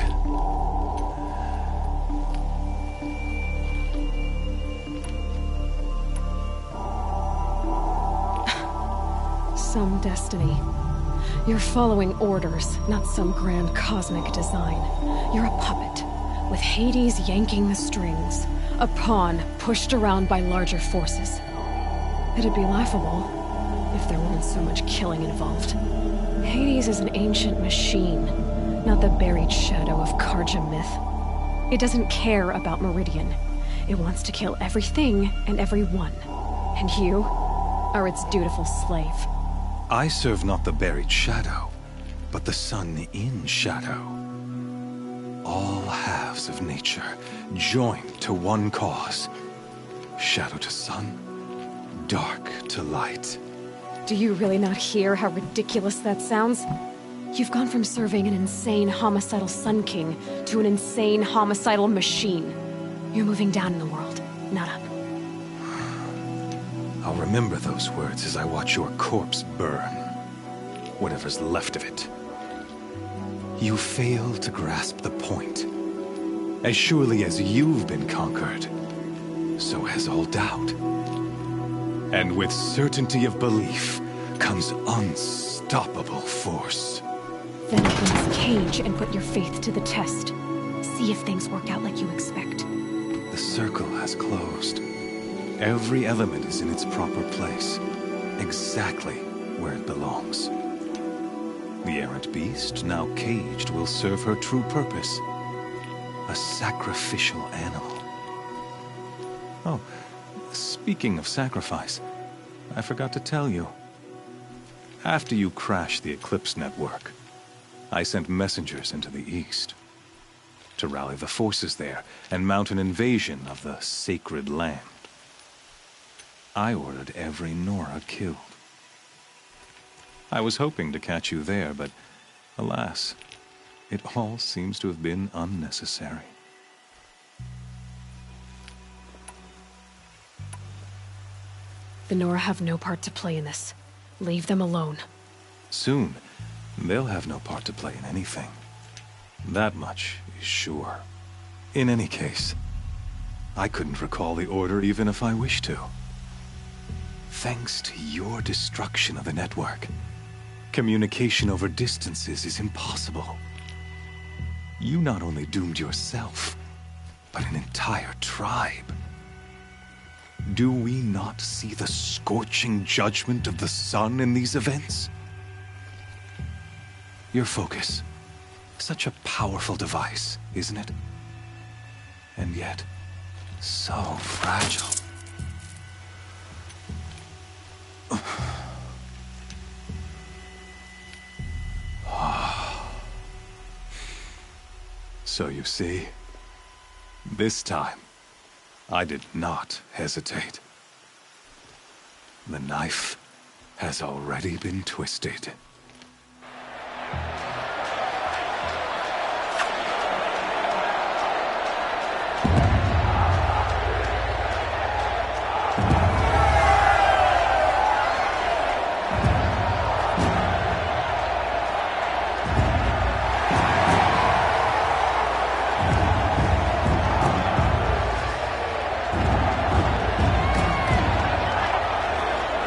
Some destiny. You're following orders, not some grand cosmic design. You're a puppet, with Hades yanking the strings. A pawn pushed around by larger forces. It'd be laughable if there weren't so much killing involved. Hades is an ancient machine, not the buried shadow of Karja myth. It doesn't care about Meridian. It wants to kill everything and everyone. And you are its dutiful slave. I serve not the buried shadow, but the sun in shadow. All halves of nature joined to one cause. Shadow to sun, dark to light. Do you really not hear how ridiculous that sounds? You've gone from serving an insane homicidal Sun King to an insane homicidal machine. You're moving down in the world, not up. I'll remember those words as I watch your corpse burn. Whatever's left of it. You fail to grasp the point. As surely as you've been conquered, so has all doubt. And with certainty of belief comes unstoppable force. Then open this cage and put your faith to the test. See if things work out like you expect. The circle has closed. Every element is in its proper place, exactly where it belongs. The errant beast, now caged, will serve her true purpose. A sacrificial animal. Oh, speaking of sacrifice, I forgot to tell you. After you crashed the Eclipse network, I sent messengers into the east to rally the forces there and mount an invasion of the sacred land. I ordered every Nora killed. I was hoping to catch you there, but alas, it all seems to have been unnecessary. The Nora have no part to play in this. Leave them alone. Soon, they'll have no part to play in anything. That much is sure. In any case, I couldn't recall the order even if I wished to. Thanks to your destruction of the network, communication over distances is impossible. You not only doomed yourself, but an entire tribe. Do we not see the scorching judgment of the sun in these events? Your focus. Such a powerful device, isn't it? And yet, so fragile. So you see, this time, I did not hesitate. The knife has already been twisted.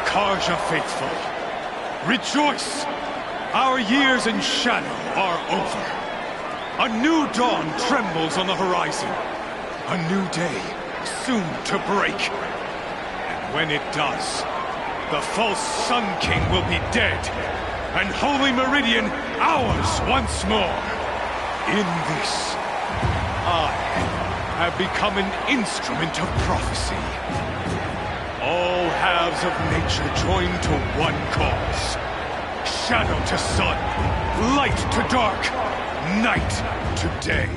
Carja faithful, rejoice! Our years in shadow are over. A new dawn trembles on the horizon. A new day soon to break. And when it does, the false Sun King will be dead, and Holy Meridian ours once more. In this, I have become an instrument of prophecy. All halves of nature join to one cause. Shadow to sun, light to dark, night to day.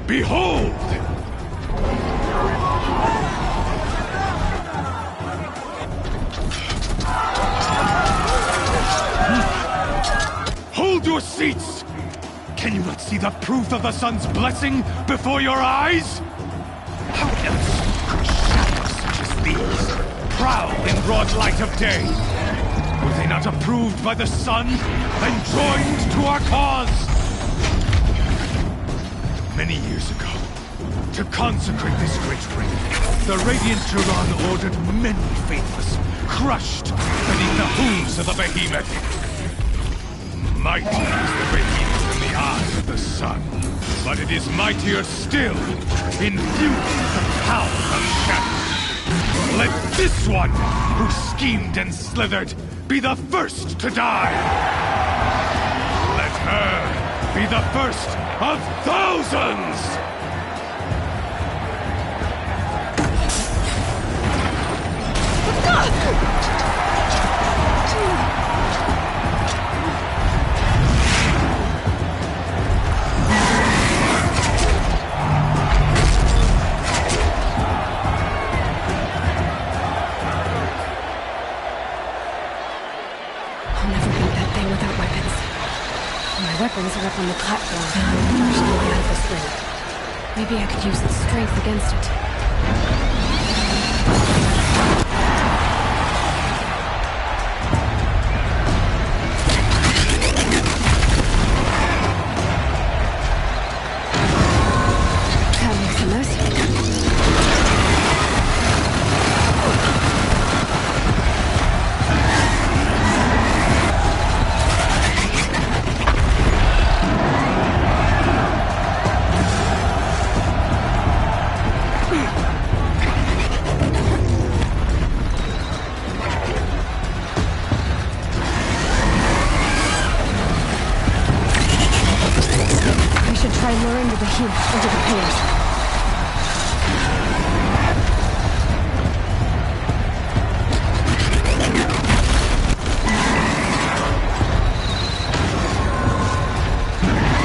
Behold! Hold your seats! Can you not see the proof of the sun's blessing before your eyes? How else could shadows such as these prowl in broad light of day? Were they not approved by the sun and joined to our cause? Many years ago, to consecrate this great ring, the Radiant Turan ordered many faithless crushed beneath the hooves of the behemoth. Mighty is the behemoth in the eyes of the sun, but it is mightier still in view of the power of shadow. Let this one, who schemed and slithered, be the first to die. Let her be the first of thousands! Weapons are up on the platform, partially out of this ring. Maybe I could use its strength against it. That makes the most of it. under the pillars.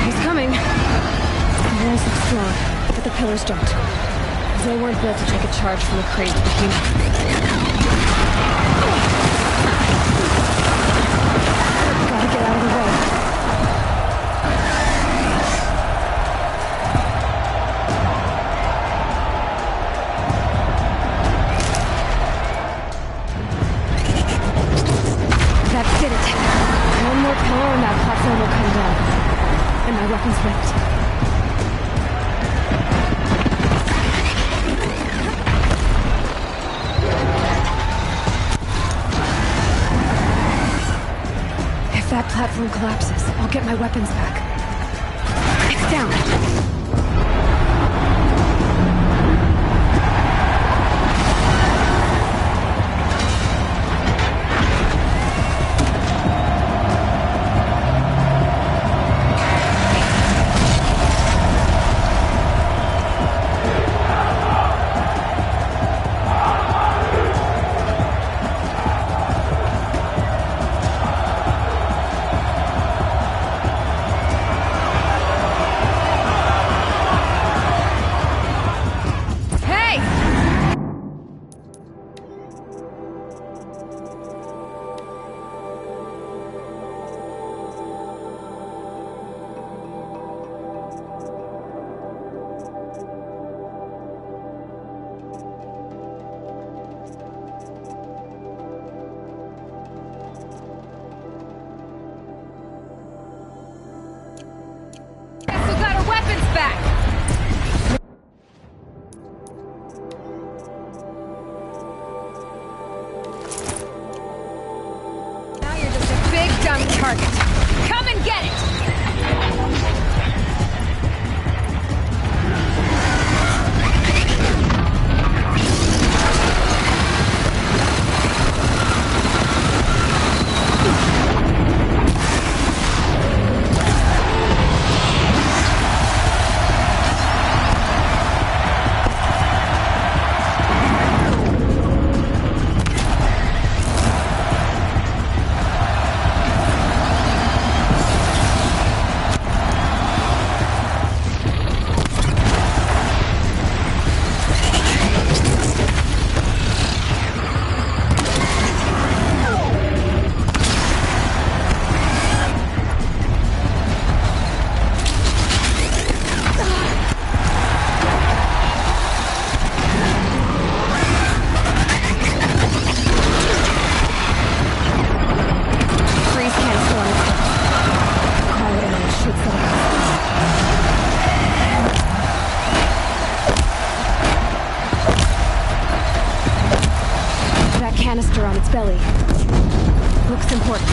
He's coming. The walls look strong, but the pillars don't. They weren't built to take a charge from a crazed behemoth. Gotta get out of the way. That did it. One more pillar and that platform will come down. And my weapon's ripped. If that platform collapses, I'll get my weapons back. It's down. Canister on its belly. Looks important.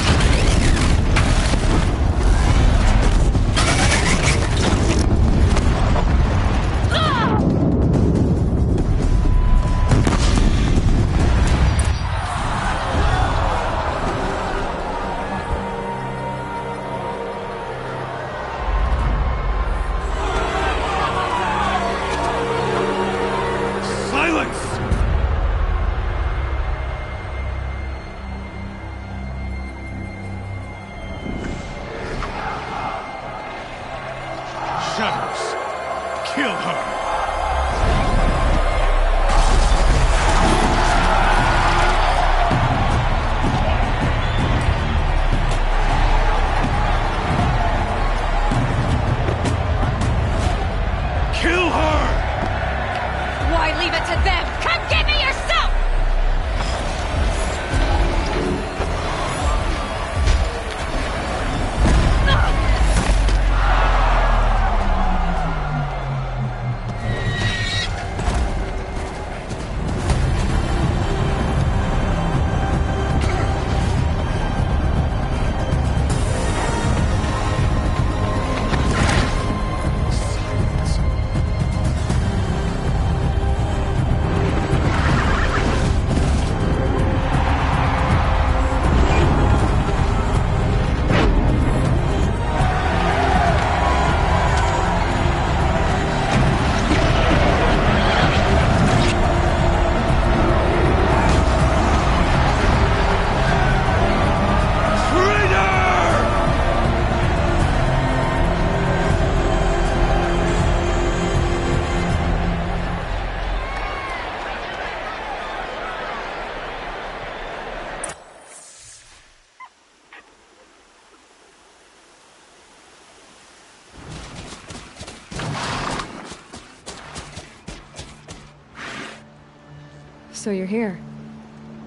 So you're here.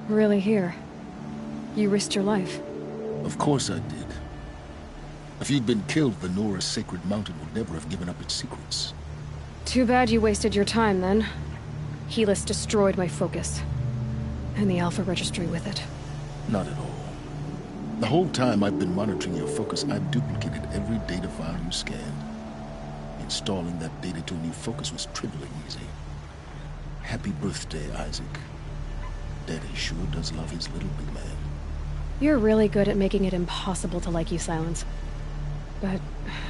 Really here. You risked your life. Of course I did. If you'd been killed, the Nora's sacred mountain would never have given up its secrets. Too bad you wasted your time, then. Helis destroyed my focus. And the Alpha Registry with it. Not at all. The whole time I've been monitoring your focus, I've duplicated every data file you scanned. Installing that data to a new focus was trivially easy. Happy birthday, Isaac. Daddy sure does love his little big man. You're really good at making it impossible to like you, Silence. But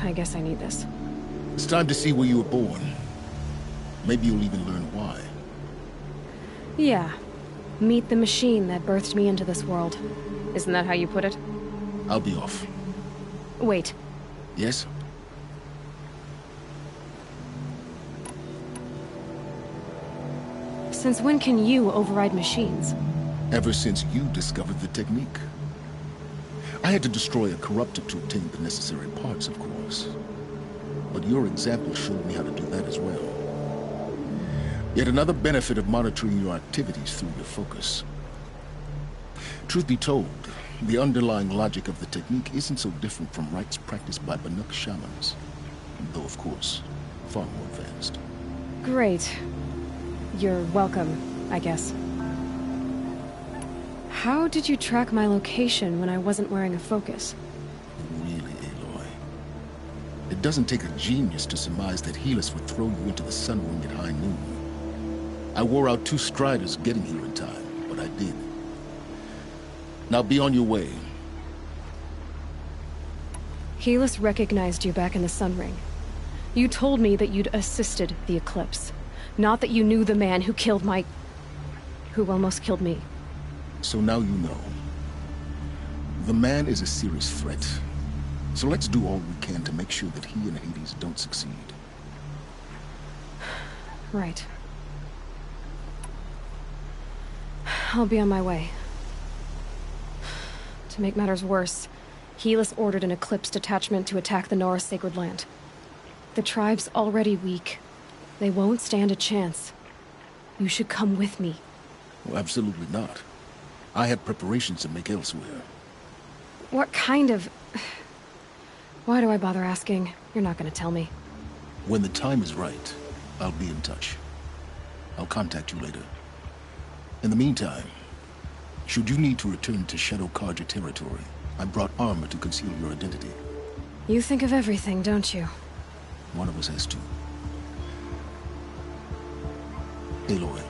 I guess I need this. It's time to see where you were born. Maybe you'll even learn why. Yeah. Meet the machine that birthed me into this world. Isn't that how you put it? I'll be off. Wait. Yes? Since when can you override machines? Ever since you discovered the technique. I had to destroy a corruptor to obtain the necessary parts, of course. But your example showed me how to do that as well. Yet another benefit of monitoring your activities through your focus. Truth be told, the underlying logic of the technique isn't so different from rites practiced by Banuk shamans. Though, of course, far more advanced. Great. You're welcome, I guess. How did you track my location when I wasn't wearing a focus? Really, Aloy? It doesn't take a genius to surmise that Helis would throw you into the Sun Ring at high noon. I wore out 2 striders getting here in time, but I did. Now be on your way. Helis recognized you back in the Sun Ring. You told me that you'd assisted the Eclipse. Not that you knew the man who killed who almost killed me. So now you know. The man is a serious threat. So let's do all we can to make sure that he and Hades don't succeed. Right. I'll be on my way. To make matters worse, Helis ordered an Eclipse detachment to attack the Nora Sacred Land. The tribe's already weak. They won't stand a chance. You should come with me. Well, absolutely not. I have preparations to make elsewhere. What kind of... Why do I bother asking? You're not gonna tell me. When the time is right, I'll be in touch. I'll contact you later. In the meantime, should you need to return to Shadow Carja territory, I brought armor to conceal your identity. You think of everything, don't you? One of us has to. Aloy,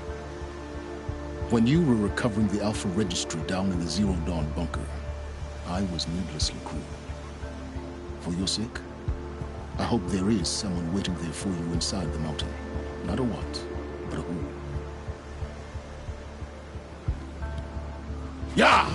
when you were recovering the Alpha Registry down in the Zero Dawn bunker, I was needlessly cruel. For your sake, I hope there is someone waiting there for you inside the mountain. Not a what, but a who. Yeah!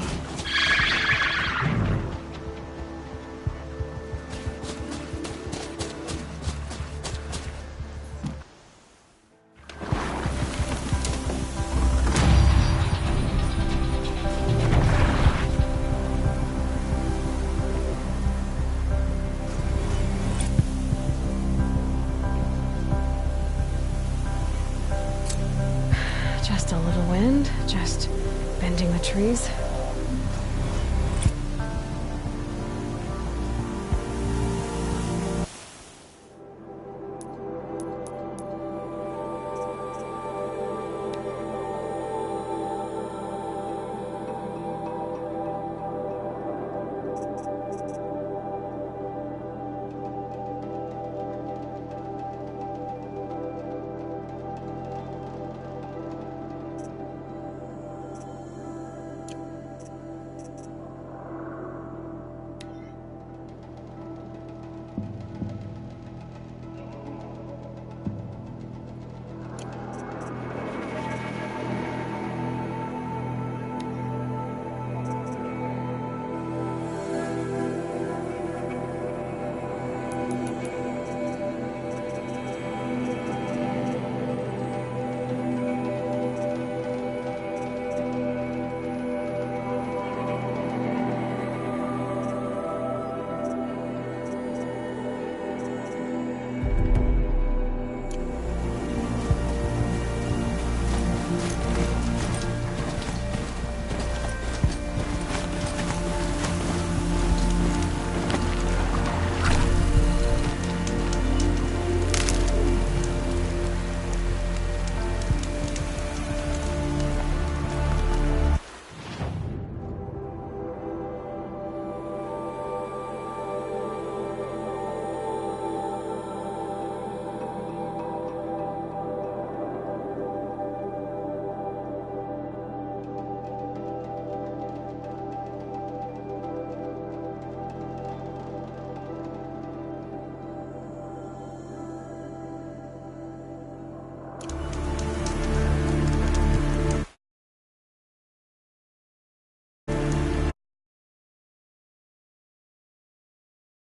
Just a little wind, just bending the trees.